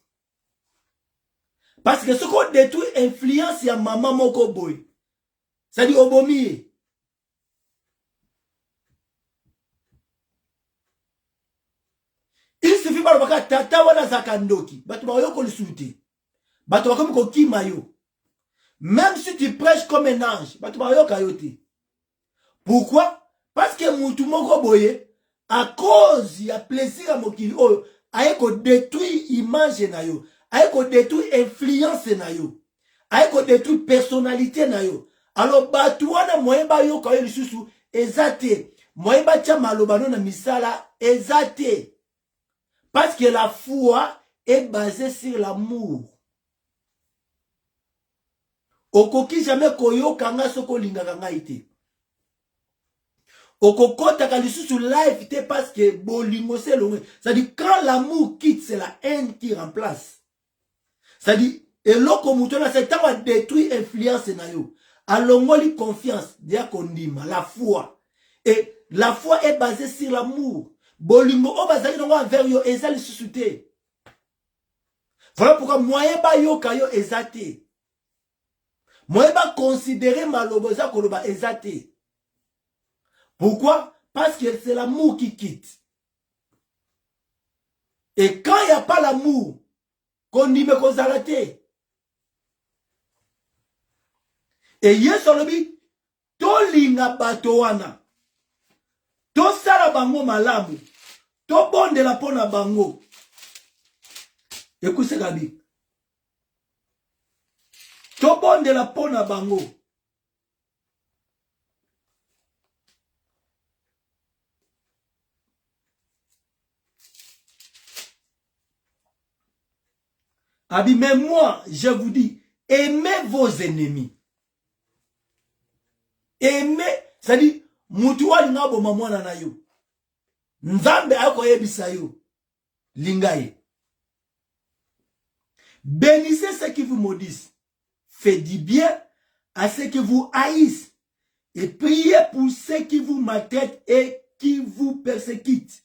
Parce que ce qu'on détruit influence ya maman moko boy. Ça dit obomi. Il suffit pas de tata wana zakandoki. Bato bakoyoka lisusu te. Bato bakomi kokima yo. Même si tu prêches comme un ange, bato bakoyoka yo te. Pourquoi? Parce que mutu moko boye, à cause ya plaisir à mokili oyo, aye ko détruire image na yo, aye ko détruire influence na yo, aye ko détruire personnalité na yo. Alors batu wana moyeba yo ka yo lisusu ezate, moyeba tia maloba no na misala ezate. Parce que la foi est basée sur l'amour. Okoki jamais koyoka nga soko lingaka ngai te. Okokota kalisusu life te parce que bolingo c'est loin. Ça dit quand l'amour quitte, c'est la haine qui remplace. Ça dit et loko mutona c'est temps à détruire influence na yo. Alongoli confiance dia kondima la foi. Et la foi est basée sur l'amour. Bolingo o bazali ngo envers yo ezali susute. Voilà pourquoi moyen ba yo kayo ezate. Moyen ba considérer maloboza koloba ezate. Pourquoi? Parce que c'est l'amour qui quitte. Et quand il n'y a pas l'amour, qu'on dit me kozalate. Et yesolobi, to linga bato wana, to sala bango malamu, to bonde la pona bango. Écoute Gabi. To bonde la pona bango. Abi, mais moi, je vous dis, aimez vos ennemis. Aimez, c'est-à-dire, mutuwa linga boma mwana na yo. Nzambe ako yebisa yo. Lingaye. Bénissez ceux qui vous maudissent. Faites du bien à ceux qui vous haïssent. Et priez pour ceux qui vous maltraitent et qui vous persécutent.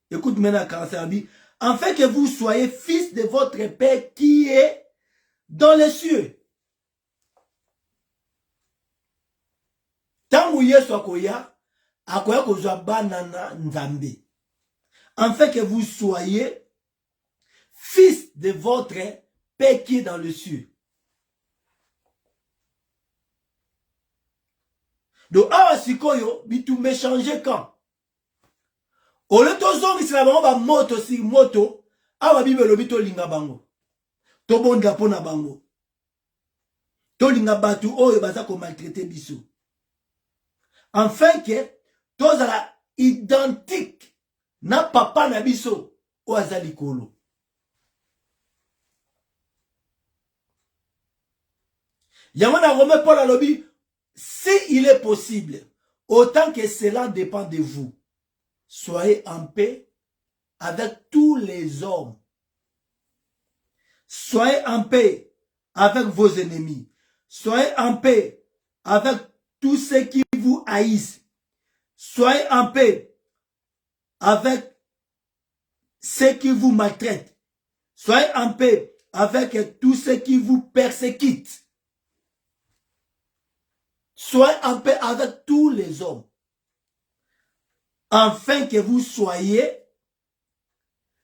Écoute maintenant, Kansabi. Afin que vous soyez fils de votre Père qui est dans les cieux. Tangu Yesu akoya, akoya kozwa banana nzambe. Afin que vous soyez fils de votre Père qui est dans les cieux. Donc, awa sikoyo, bitu me changer quand? Au lieu de zongi si la bango ba moto si moto, awa bibe lobi to linga bango. To bonda pona bango. To linga batu oyo baza ko maltraiter biso. Enfin que to zala identique na papa na biso o azali kolo. Yamana Romain Paul alobi, si il est possible, autant que cela dépend de vous, soyez en paix avec tous les hommes. Soyez en paix avec vos ennemis. Soyez en paix avec tous ceux qui vous haïssent. Soyez en paix avec ceux qui vous maltraitent. Soyez en paix avec tous ceux qui vous persécutent. Soyez en paix avec tous les hommes. Afin que vous soyez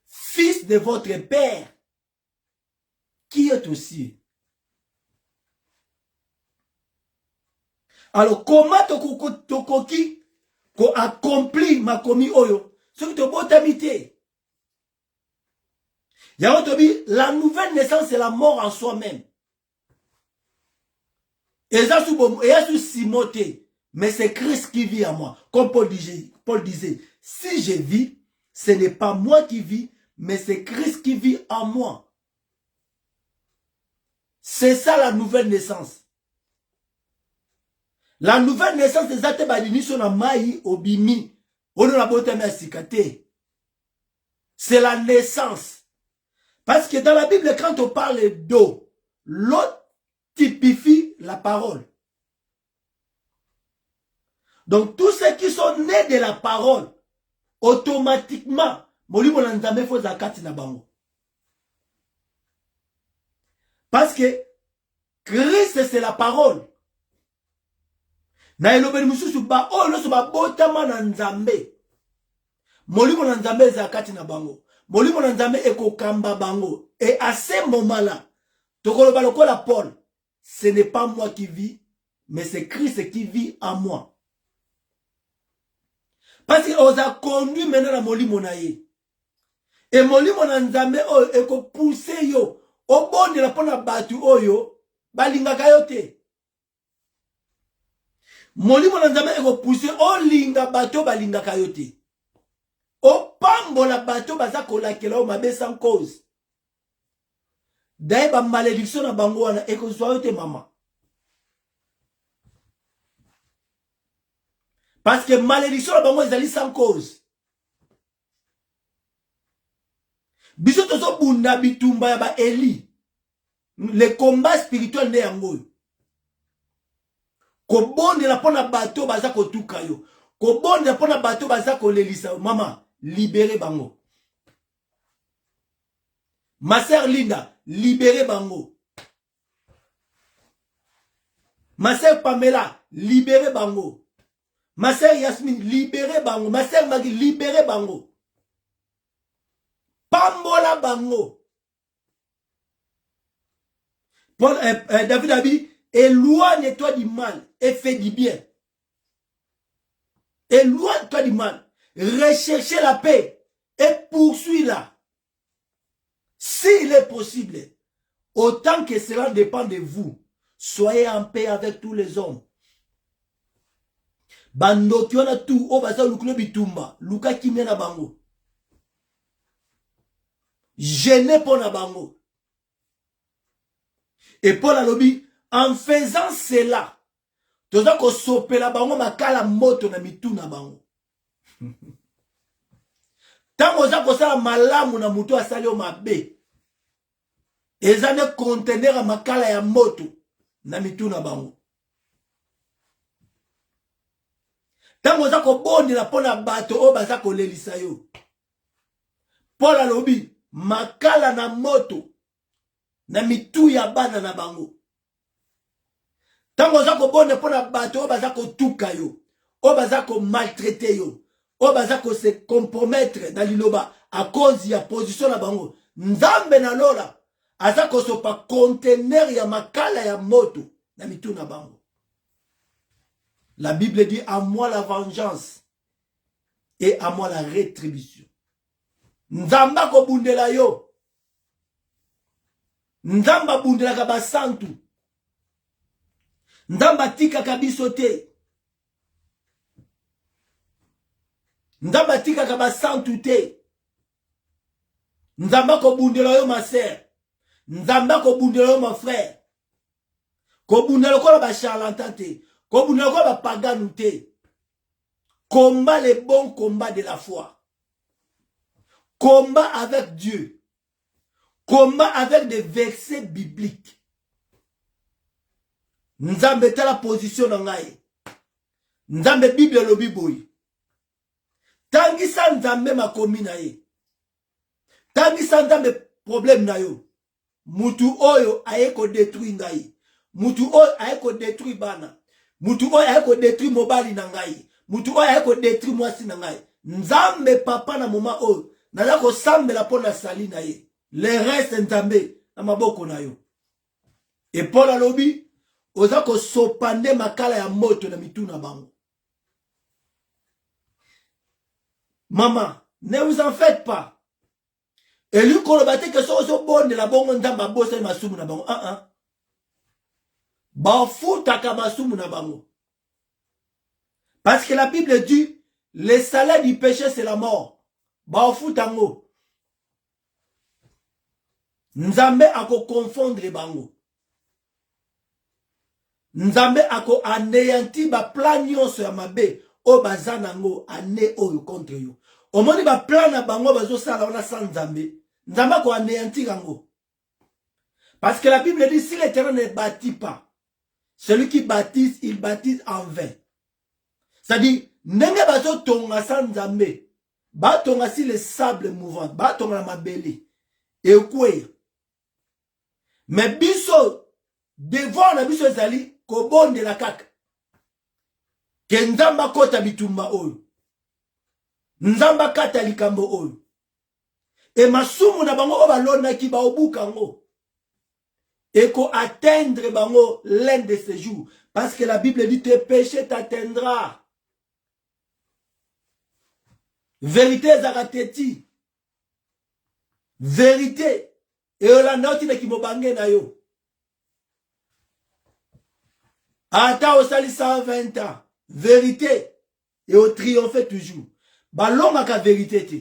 fils de votre Père qui est aux cieux. Alors, comment tokoki ko accompli ma komi oyo? Ce qui te botamité. La nouvelle naissance, c'est la mort en soi-même. Et ça, sous Simothée, mais c'est Christ qui vit en moi. Comme Paul disait, si je vis, ce n'est pas moi qui vis, mais c'est Christ qui vit en moi. C'est ça la nouvelle naissance. La nouvelle naissance des actes badinition na mai obimi. C'est la naissance. Parce que dans la Bible, quand on parle d'eau, l'eau typifie la parole. Donc tous ceux qui sont nés de la parole, automatiquement, molimo na nzambe faut zakati na bango. Parce que Christ c'est la parole. Na elobeli mususu ba o no so ba botama na nzambe. Molimo na nzambe zakati na bango. Molimo na nzambe ekokamba bango. Et à ce moment-là, tokoloba lokola Paul, ce n'est pas moi qui vis, mais c'est Christ qui vit en moi. Parce qu'il a conduit maintenant la molimo na ye. Et molimo na nzambe oyo eko pousser yo. O bon de la pona batu oyo, balingaka yo te. Molimo na nzambe eko pousser o linga bato balingaka yo te. O pambola bato baza kolakela o mabe sans cause. Daye ba malédiction na bango wana eko zwa yo te mama. Parce que malédiction na bango ezali sans cause. Biso tozo bunda bitumba ya ba Eli. Le combat spirituel ne yango. Ko bonde la pona bato baza ko tuka yo. Ko bonde la pona bato baza ko lelisa. Mama, libérez bango. Ma sœur Linda, libérez bango. Ma sœur Pamela, libérez bango. Ma sœur Yasmine, libérez bango. Ma sœur Maggie, libérez bango. Pambola bango. Paul, David a dit, éloigne-toi du mal et fais du bien. Éloigne-toi du mal. Recherchez la paix et poursuis-la. S'il est possible, autant que cela dépend de vous, soyez en paix avec tous les hommes. Bando qui a tout, o basa lukule bitumba, luka kimia na bango. Gêné pour na bango. Et Paul a dit, en faisant cela, toza ko sopela bango makala moto na mitu na bango. Tango za ko sala malamu na mutu asali o mabe. Ezane conteneur makala ya moto na mitu na bango. Tango za ko bondi na pona bato o baza ko lelisa yo. Paul a lobi makala na moto na mitu ya bana na bango. Tango za ko bonde pona bato o baza ko tuka yo, o baza ko maltraiter yo, o baza ko se compromettre na liloba à cause ya position na bango. Nzambe na lola aza ko sopa conteneur ya makala ya moto na mitu na bango. La Bible dit à moi la vengeance et à moi la rétribution. Nzamba ko bundela yo. Nzamba bundela ka basantu. Nzamba tika kabiso te. Nzamba tika ka basantu te. Nzamba ko bundela yo ma sœur. Nzamba ko bundela yo ma frère. Ko bundela ko ba charlatan te. Ko bundela ko ba pagano te. Combat les bons combats de la foi. Combat avec Dieu. Combat avec des versets bibliques. Nzambe ta la position na ngai. Nzambe Bible lobi boy. Tangisa nzambe makomi na ye. Tangisa nzambe problème na yo. Mutu oyo aye ko détruire ngai. Mutu oyo aye ko détruire bana. Mutu oyo aye ko détruire mobali na ngai. Mutu oyo aye ko détruire mwasi na ngai. Nzambe papa na moma oyo. Naza ko sambela pona sali na ye. Le reste nzambe na maboko na yo. Et Paul alobi oza ko sopande makala ya moto na mitu na bango. Maman, ne vous en faites pas. Et lui kolobate que so bonne la bongo nzamba bosa masumu na bango. Ba futa ka masumu na bango. Parce que la Bible dit le salaire du péché c'est la mort. Ba futango. Nzambe ako confondre bango. Nzambe ako anéanti ba plan nyonso ya mabe o bazanango ane oyo contre yo. Omoni ba plan na bango bazo sala wana sans Nzambe. Nzambe ako anéanti kango. Parce que la Bible dit si l'Éternel ne bâtit pas, celui qui baptise, il baptise en vain. C'est-à-dire, nenge bazo tonga sans Nzambe, ba tonga si le sable mouvant, ba tonga la mabele, et quoi. Mais biso, devant la biso ezali, kobon de la kaka. Ke Nzamba kota bitumba oyo. Nzamba kata likambo oyo. Et masumu na bango balona ki ba obuka ngo. Et ko atteindre bango l'un de ces jours. Parce que la Bible dit tes péchés t'atteindra. Vérité zarateti. Vérité. Et on la note de kimobange na yo. Ata osali 120 ans. Vérité. Et au triomphe toujours. Balonga ka vérité te.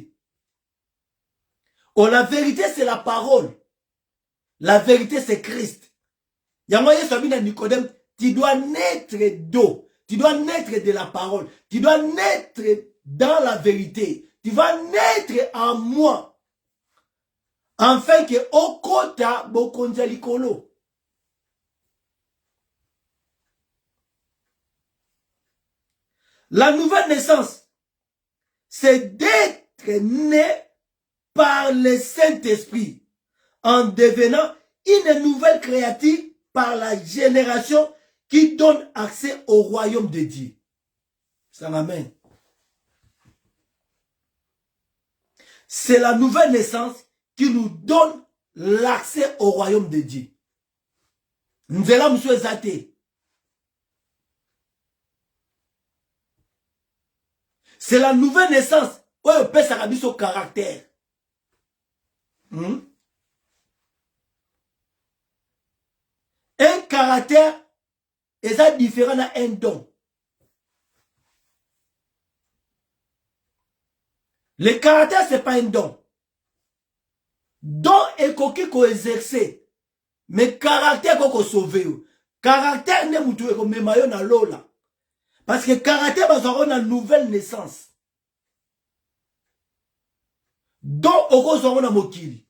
Oh, la vérité c'est la parole. La vérité c'est Christ. Yango Yesabina Nicodème, tu dois naître d'eau. Tu dois naître de la parole. Tu dois naître dans la vérité. Tu vas naître en moi. Afin que okota bokonza likolo. La nouvelle naissance, c'est d'être né par le Saint-Esprit en devenant une nouvelle créature par la génération qui donne accès au royaume de Dieu. Ça m'amène. C'est la nouvelle naissance qui nous donne l'accès au royaume de Dieu. Nzela monsieur Zate. C'est la nouvelle naissance où on peut s'arraber son caractère. Un caractère est différent d'un don. Le caractère, ce n'est pas un don. Don est coquille qu'on exerce. Mais caractère qu'on sauve. Caractère n'est pas comme maillot na lola. Parce que caractère, c'est une nouvelle naissance. Don, on a une mokili.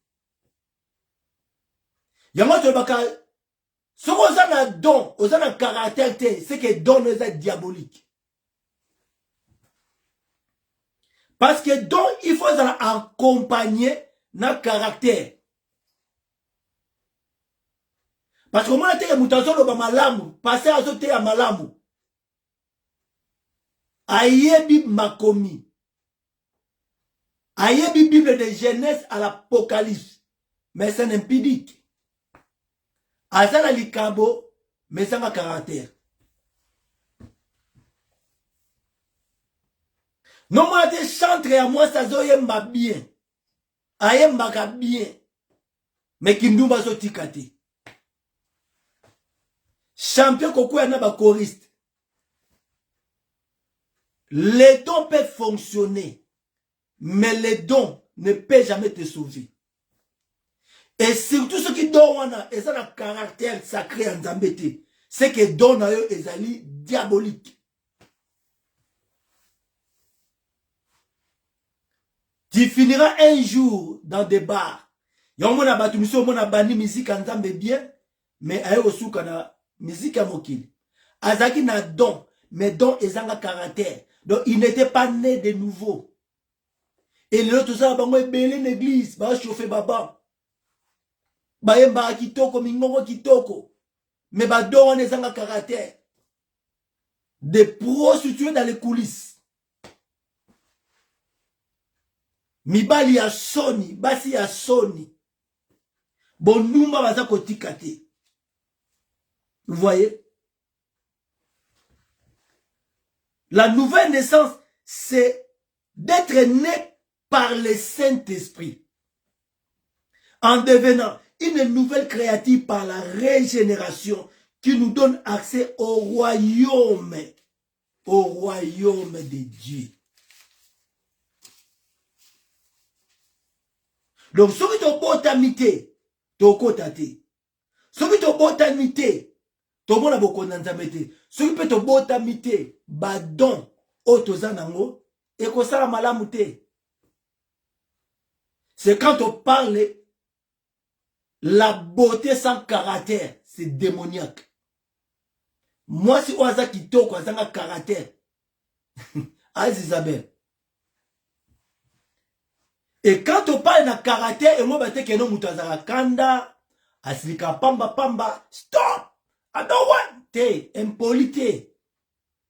Yama tu baka. Ce qu'on a un don, on a un caractère, c'est que don est diabolique. Parce que don, il faut accompagner notre caractère. Parce que moi, je suis un malamu, passer à sauter à malamu. Ayebi makomi. Ayebi Bible de Genèse à l'Apocalypse. Mais c'est un impidique. Azala likabo, mais c'est un caractère. Non, moi, je chante à moi, ça zoyemba bien. Ayemba bien. Mais kimdumba so tikate. Champion koko yana ba choriste. Les dons peuvent fonctionner, mais les dons ne peuvent jamais te sauver. Et surtout ceux qui donnent, ils ont un caractère sacré en Zambété. C'est que donnent à eux, ils sont diaboliques. Tu finiras un jour dans des bars. Il y a un monde qui a banni musique en Zambé bien, mais il y a aussi une musique à Mokili. Azaki na don, mais don ils ont un caractère. Donc il n'était pas né de nouveau. Et l'autre ça, bah belé l'église, bah chauffer baba. Bah yemba kitoko, mingongo kitoko. Mais bah don ils ont un caractère. Des prostituées dans les coulisses. Mibali ya Sony, basi ya Sony. Bon numba baza kotikate. Vous voyez? La nouvelle naissance, c'est d'être né par le Saint-Esprit. En devenant une nouvelle créature par la régénération qui nous donne accès au royaume de Dieu. Donc, ce qui te botamité, tokotate. Ce qui te botamité, to mona bokonanzamete. Ce qui peut te botamité, badon, otozanango, et kosala malamute. C'est quand on parle, la beauté sans caractère, c'est démoniaque. Moi, si on a kitoko, on a caractère, Isabelle. Et quand on parle de caractère, et moi, je dis que non, mutazara kanda, asilika pamba pamba, stop! I don't want, t'es impolité.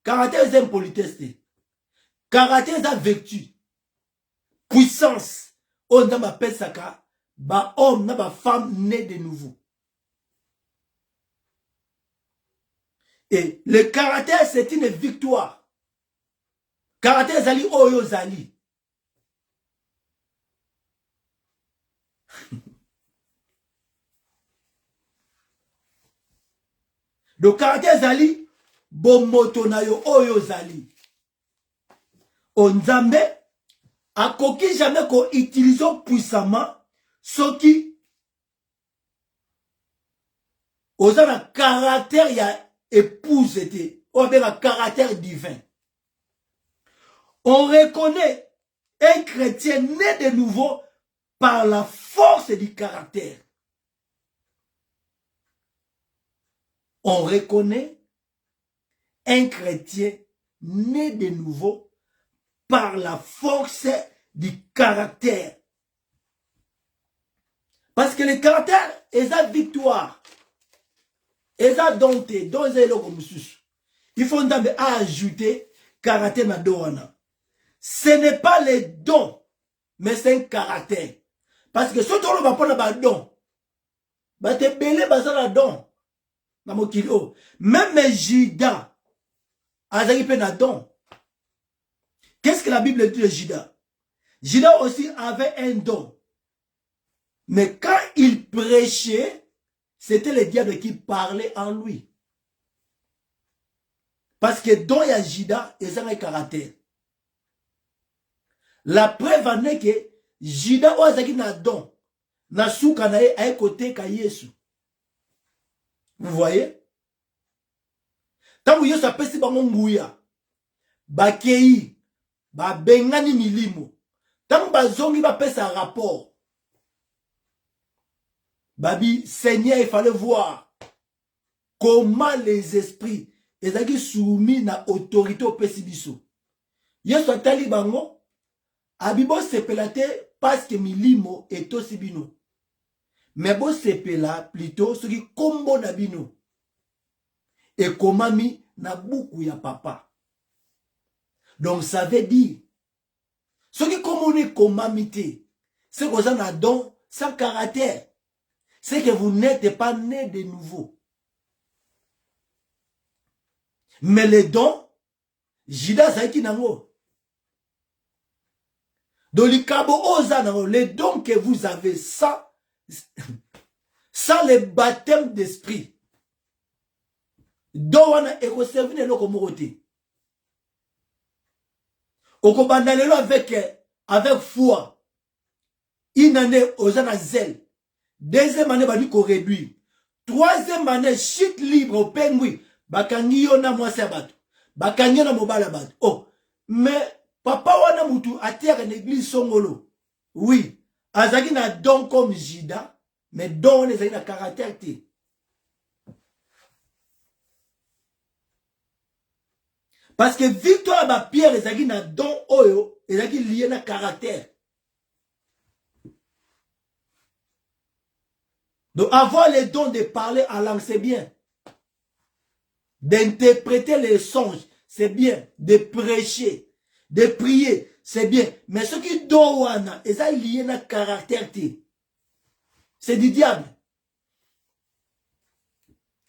Caractère, c'est impolitesse. Caractère, c'est vertu. Puissance. On a ma pesaka, ba homme, na ba femme née de nouveau. Et le caractère, c'est une victoire. Caractère, zali, oyo zali. Le caractère zali, bomoto na yo oyo zali. Onzambe, a koki jamais qu'on utilise puissamment ce qui, aux un caractère, il y a épouse, ou bien un caractère divin. On reconnaît un chrétien né de nouveau par la force du caractère. On reconnaît un chrétien né de nouveau par la force du caractère. Parce que le caractère est la victoire. Et ça dompté, donc c'est le comme il faut ajouter caractère na doana. Ce n'est pas les dons, mais c'est un caractère. Parce que surtout on va prendre un don. Bah te belé bah ça la don. Na mokilo. Même Judas azaki pe na don. Qu'est-ce que la Bible dit de Judas? Judas aussi avait un don. Mais quand il prêchait, c'était le diable qui parlait en lui. Parce que don il y a Judas et ça a un caractère. La preuve en est que Judas azaki na don. Na souka na a côté ka Yesu. Vous voyez? Tant que Yesu a pesi bango nguya. Bakei. Ba bengani milimo. Tant bazongi ba pesa rapport. Babi, Seigneur, il fallait voir comment les esprits ezaki soumis na autorité au pesibiso. Yesu atali bango abibo sepelate parce que milimo est aussi bino. Mais bo sepela plutôt ce qui kombo na bino. Et komami na buku ya papa. Donc ça veut dire ce qui commune komamité, c'est que vous avez un don sans caractère. C'est que vous n'êtes pas né de nouveau. Mais les dons, Judas Saiki Nango. Donc les dons que vous avez sans le baptême d'esprit. Dowana eko servir le komoroté. Okobandalelo avec foi. Une année aux ana zèle. Deuxième année, badi ko réduire. Troisième année, chute libre au pengui. Bakangi yo na mwasi ya bato. Bakangi yo na mobala bato. Oh, mais papa wana mutu atiaka l'église songolo. Oui, azaki na don comme Judas, mais don on ezaki na caractère te. Parce que victoire ba Pierre ezaki na don oyo, ezaki lié na caractère. Donc avoir le don de parler en langue, c'est bien. D'interpréter les songes, c'est bien. De prêcher, de prier, c'est bien. Mais ce qui doit est lié à caractère. C'est du diable.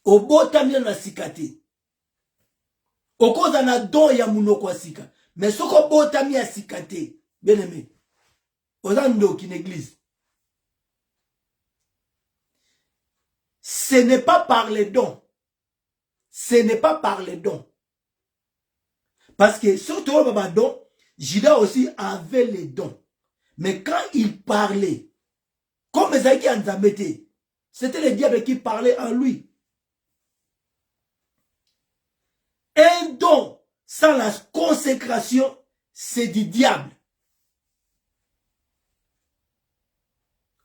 Au botamia na sikate. Au cause na don ya munoko sika. Mais ce qu'on botamia sikate, bien aimé. Aux ando qui n'église. Ce n'est pas par les dons. Ce n'est pas par les dons. Parce que surtout le don, Judas aussi avait les dons. Mais quand il parlait, comme Esaïe Anzamete, c'était le diable qui parlait en lui. Un don sans la consécration, c'est du diable.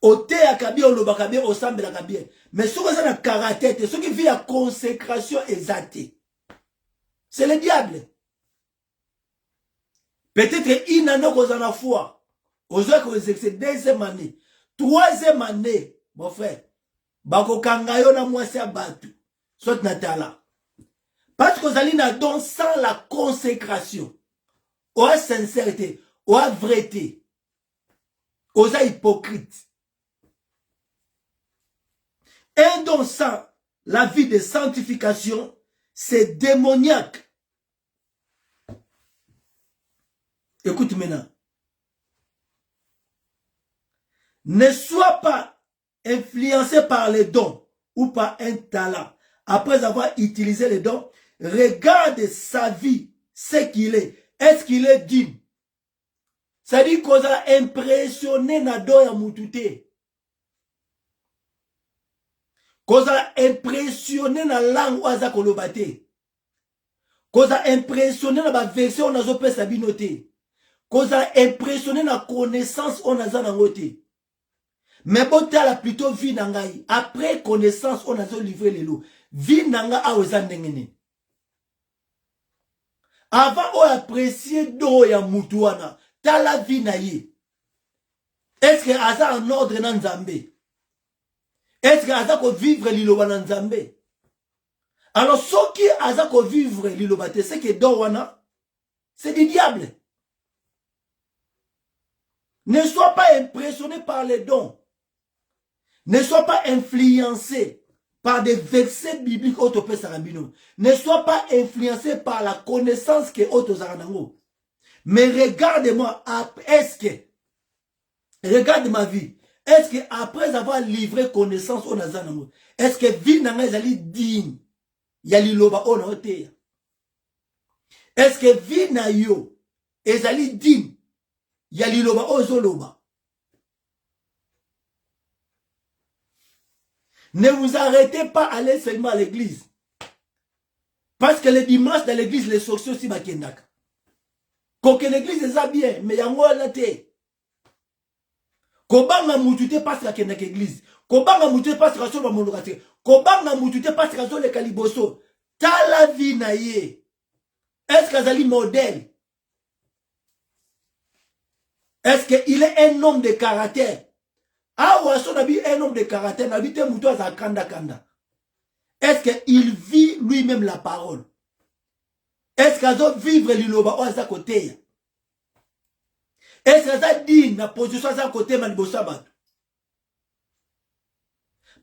Ote akabia olobakabia osambela kabia. Mais ce qui est dans caractère, ce qui vit à consécration exacte, c'est le diable. Peut-être une année qu'on en a foi. Aujourd'hui, c'est deuxième année. Troisième année, mon frère. Bako kangayo na mwasi abatu. Soit natala. Parce que vous allez na don sans la consécration. Ou à sincérité. Ou à vérité. Ou à hypocrite. Un don sans la vie de sanctification, c'est démoniaque. Écoute maintenant. Ne sois pas influencé par les dons ou par un talent. Après avoir utilisé les dons, regarde sa vie, ce qu'il est. Est-ce qu'il est digne? Ça dit qu'on a impressionné na don ya mutute. Qu'on a impressionné na langue ou aza kolobate. Qu'on a impressionné na ba version on a zo pesa binote. Qu'on a impressionné na connaissance on a za nangote. Mais bon, tu as plutôt vie nangai. Après connaissance, on a livré les lots. Vie nanga a ozan nengene. Avant, on apprécié do ya mutuana. T'as la vie naye. Est-ce que aza en ordre nan Nzambe? Est-ce que aza ko vivre liloba nan Nzambe? Alors, ce qui aza ko vivre liloba te, c'est que do wana, c'est du diable. Ne sois pas impressionné par les dons. Ne sois pas influencé par des versets bibliques autopé sarambino. Ne sois pas influencé par la connaissance que auto zaranango. Mais regarde-moi, est-ce que, regarde ma vie, est-ce que après avoir livré connaissance au nazanango, est-ce que vie nanga ezali digne, yali loba ona oteya? Est-ce que vie na yo ezali digne, yali loba ozo loba? Ne vous arrêtez pas à aller seulement à l'église. Parce que le dimanche dans l'église, les sociaux si bakendak. Quand l'église est bien, mais yango la te. Kobanga mutute parce que kendak église. Kobanga mutute parce que sur monokate. Kobanga mutute parce que sur le caliboso. Ta la vie na ye. Est-ce que azali modèle? Est-ce qu'il est un homme de caractère? Ah, ouais, son habit un homme de caractère, n'habite mouton à kanda kanda. Est-ce qu'il vit lui-même la parole? Est-ce qu'il a vivre l'iloba ou à sa côté? Est-ce qu'il a dit la position à sa côté, Malibosabat?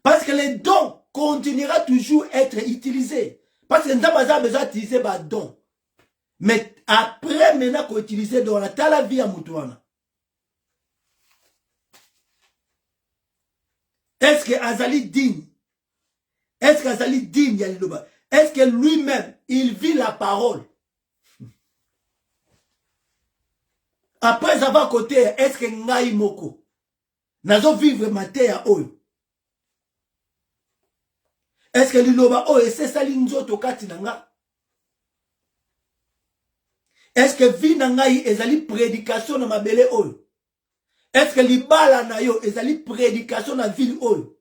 Parce que les dons continuera toujours à être utilisés. Parce que nous avons besoin d'utiliser les dons. Mais après, maintenant qu'on utilise les dons, on a la vie à Moutouana. Est-ce que Azali digne? Est-ce qu'Azali digne, Yaliloba? Est-ce que lui-même, il vit la parole? Après avoir côté, est-ce que Ngai Moko nazo vivre ma terre oyo? Est-ce que Liloba oyo c'est ça l'inzoto kati nanga? Est-ce que vi nangai ezali prédication na mabele oyo? Est-ce que libala na yo ezali prédication na ville oyo?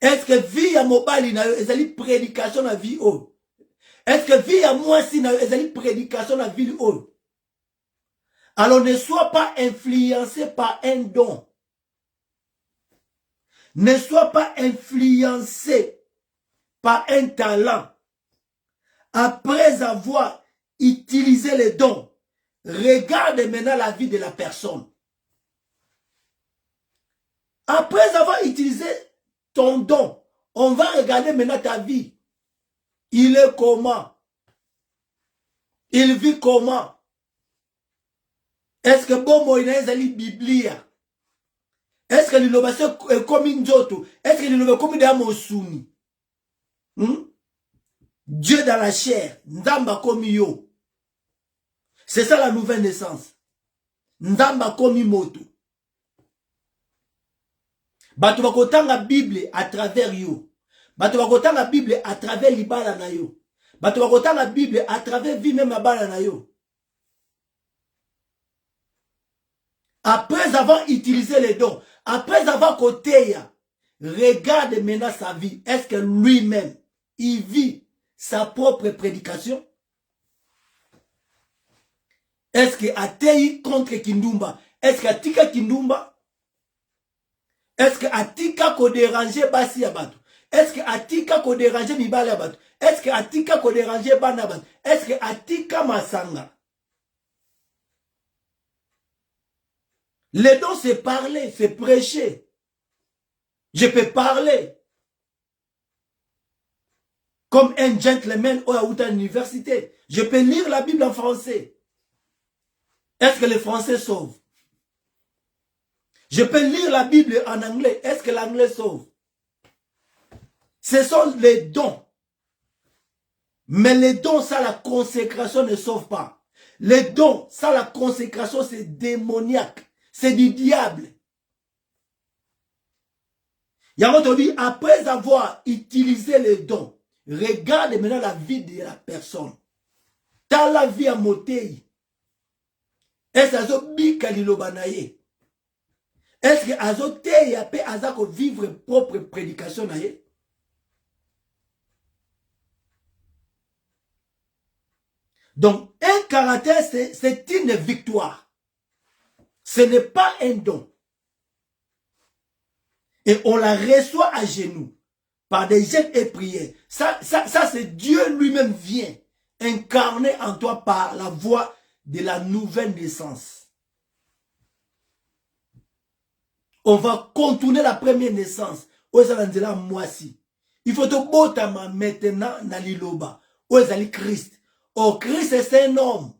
Est-ce que vie ya mobali na yo ezali prédication na vie oyo? Est-ce que vie ya mwasi na yo ezali prédication na ville oyo? Alors ne sois pas influencé par un don. Ne sois pas influencé par un talent. Après avoir utilisé les dons, regarde maintenant la vie de la personne. Après avoir utilisé ton don, on va regarder maintenant ta vie. Il est comment? Il vit comment? Est-ce que bon moïna ezali biblia? Est-ce que l'innovation est comme une joto? Est-ce que l'innovation est comme une amosuni? Dieu dans la chair, Ndamba comme yo. C'est ça la nouvelle naissance. Ndamba comme moto. Bato bakotanga Bible à travers yo. Bato bakotanga Bible à travers libala na yo. Bato bakotanga Bible à travers vie même bala na yo. Après avoir utilisé les dons, après avoir côté, regarde maintenant sa vie. Est-ce que lui-même, il vit sa propre prédication? Est-ce que Atei contre Kindumba? Est-ce que Atika Kindumba? Est-ce que Atika ko déranger Basi Yabatu? Est-ce que Atika ko déranger Mibale Yabatu? Est-ce que Atika ko déranger Banabat? Est-ce que Atika Masanga? Les dons, c'est parler, c'est prêcher. Je peux parler comme un gentleman ou à l'université. Je peux lire la Bible en français. Est-ce que les Français sauvent? Je peux lire la Bible en anglais. Est-ce que l'anglais sauve? Ce sont les dons. Mais les dons, ça, la consécration ne sauve pas. Les dons, ça, la consécration, c'est démoniaque. C'est du diable. Yamotobi, après avoir utilisé les dons, regarde maintenant la vie de la personne. Dans la vie à Motei. Est-ce que bika lilobanaye? Est-ce que azote yape azako vivre propre prédication naye? Donc, un caractère, c'est une victoire. Ce n'est pas un don. Et on la reçoit à genoux par des jeûnes et prières. Ça c'est Dieu lui-même vient incarner en toi par la voie de la nouvelle naissance. On va contourner la première naissance. Il faut te botama maintenant na liloba. Ozali Christ. Oh, Christ c'est un homme.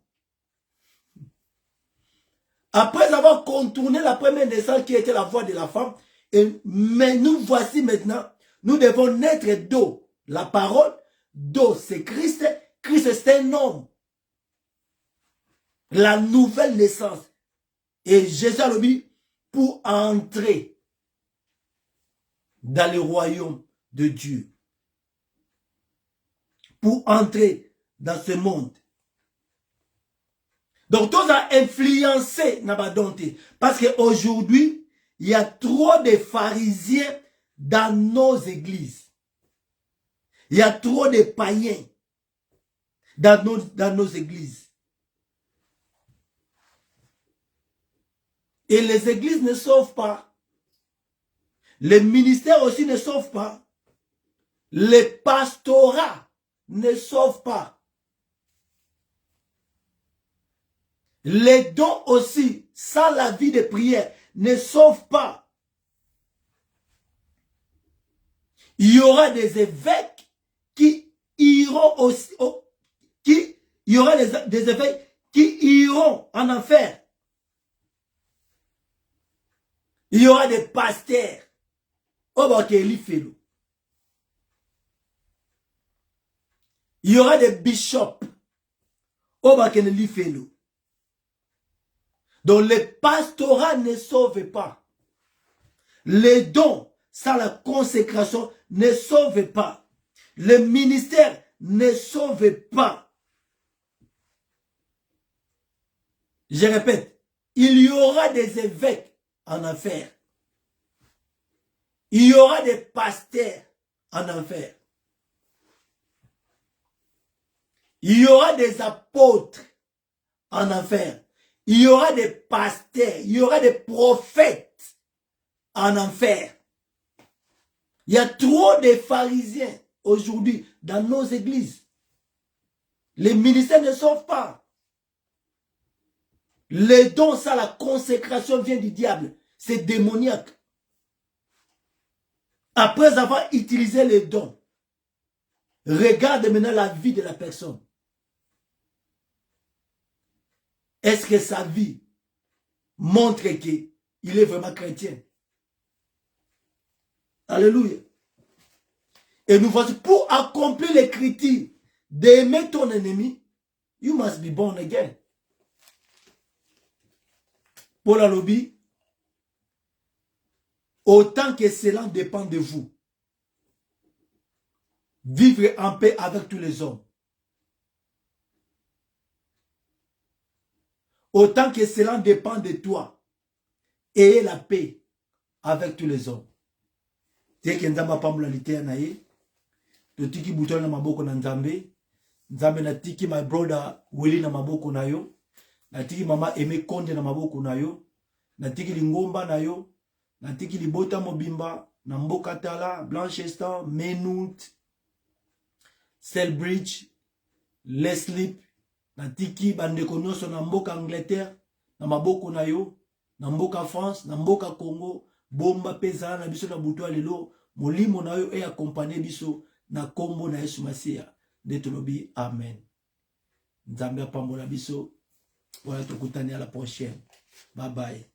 Après avoir contourné la première naissance qui était la voie de la femme, mais nous voici maintenant, nous devons naître d'eau. La parole, d'eau c'est Christ. Christ c'est un homme. La nouvelle naissance. Et Jésus a dit, pour entrer dans le royaume de Dieu. Pour entrer dans ce monde. Donc, tout a influencé Nabadonte. Parce qu'aujourd'hui, il y a trop de pharisiens dans nos églises. Il y a trop de païens dans nos églises. Et les églises ne sauvent pas. Les ministères aussi ne sauvent pas. Les pastorats ne sauvent pas. Les dons aussi, sans la vie de prière, ne sauvent pas. Il y aura des évêques qui iront aussi, il y aura des évêques qui iront en enfer. Il y aura des pasteurs. Il y aura des bishops. Donc les pastorats ne sauvent pas. Les dons, sans la consécration, ne sauvent pas. Le ministère ne sauve pas. Je répète, il y aura des évêques en enfer. Il y aura des pasteurs en enfer. Il y aura des apôtres en enfer. Il y aura des pasteurs, il y aura des prophètes en enfer. Il y a trop de pharisiens aujourd'hui dans nos églises. Les ministères ne sauvent pas. Les dons, ça, la consécration vient du diable. C'est démoniaque. Après avoir utilisé les dons, regarde maintenant la vie de la personne. Est-ce que sa vie montre qu'il est vraiment chrétien? Alléluia. Et nous voici pour accomplir les critères d'aimer ton ennemi, you must be born again. Paul a lobby, autant que cela dépend de vous, vivre en paix avec tous les hommes. Autant que cela dépend de toi, ayez la paix avec tous les hommes. Dès que Nzamba pambola litea na ye, to tiki butona na maboko na Nzambe, Nzambe na tiki my brother Willy na maboko na yo, natiki mama Aimé Konde na maboko na yo, natiki lingomba na yo, natiki libota mobimba na mboka tala, Blanchestan, Menout, Selbridge, Leslie, natiki bandeko nyonso na mboka Angleterre na maboko na yo, na mboka France, na mboka Congo, bomba peza na biso na buto lelo, molimo na yo e accompagner biso na kombo na Yesu Masia. Nde tolobi amen. Nzambe apambola biso. Voilà, tokutani à la prochaine. Bye bye.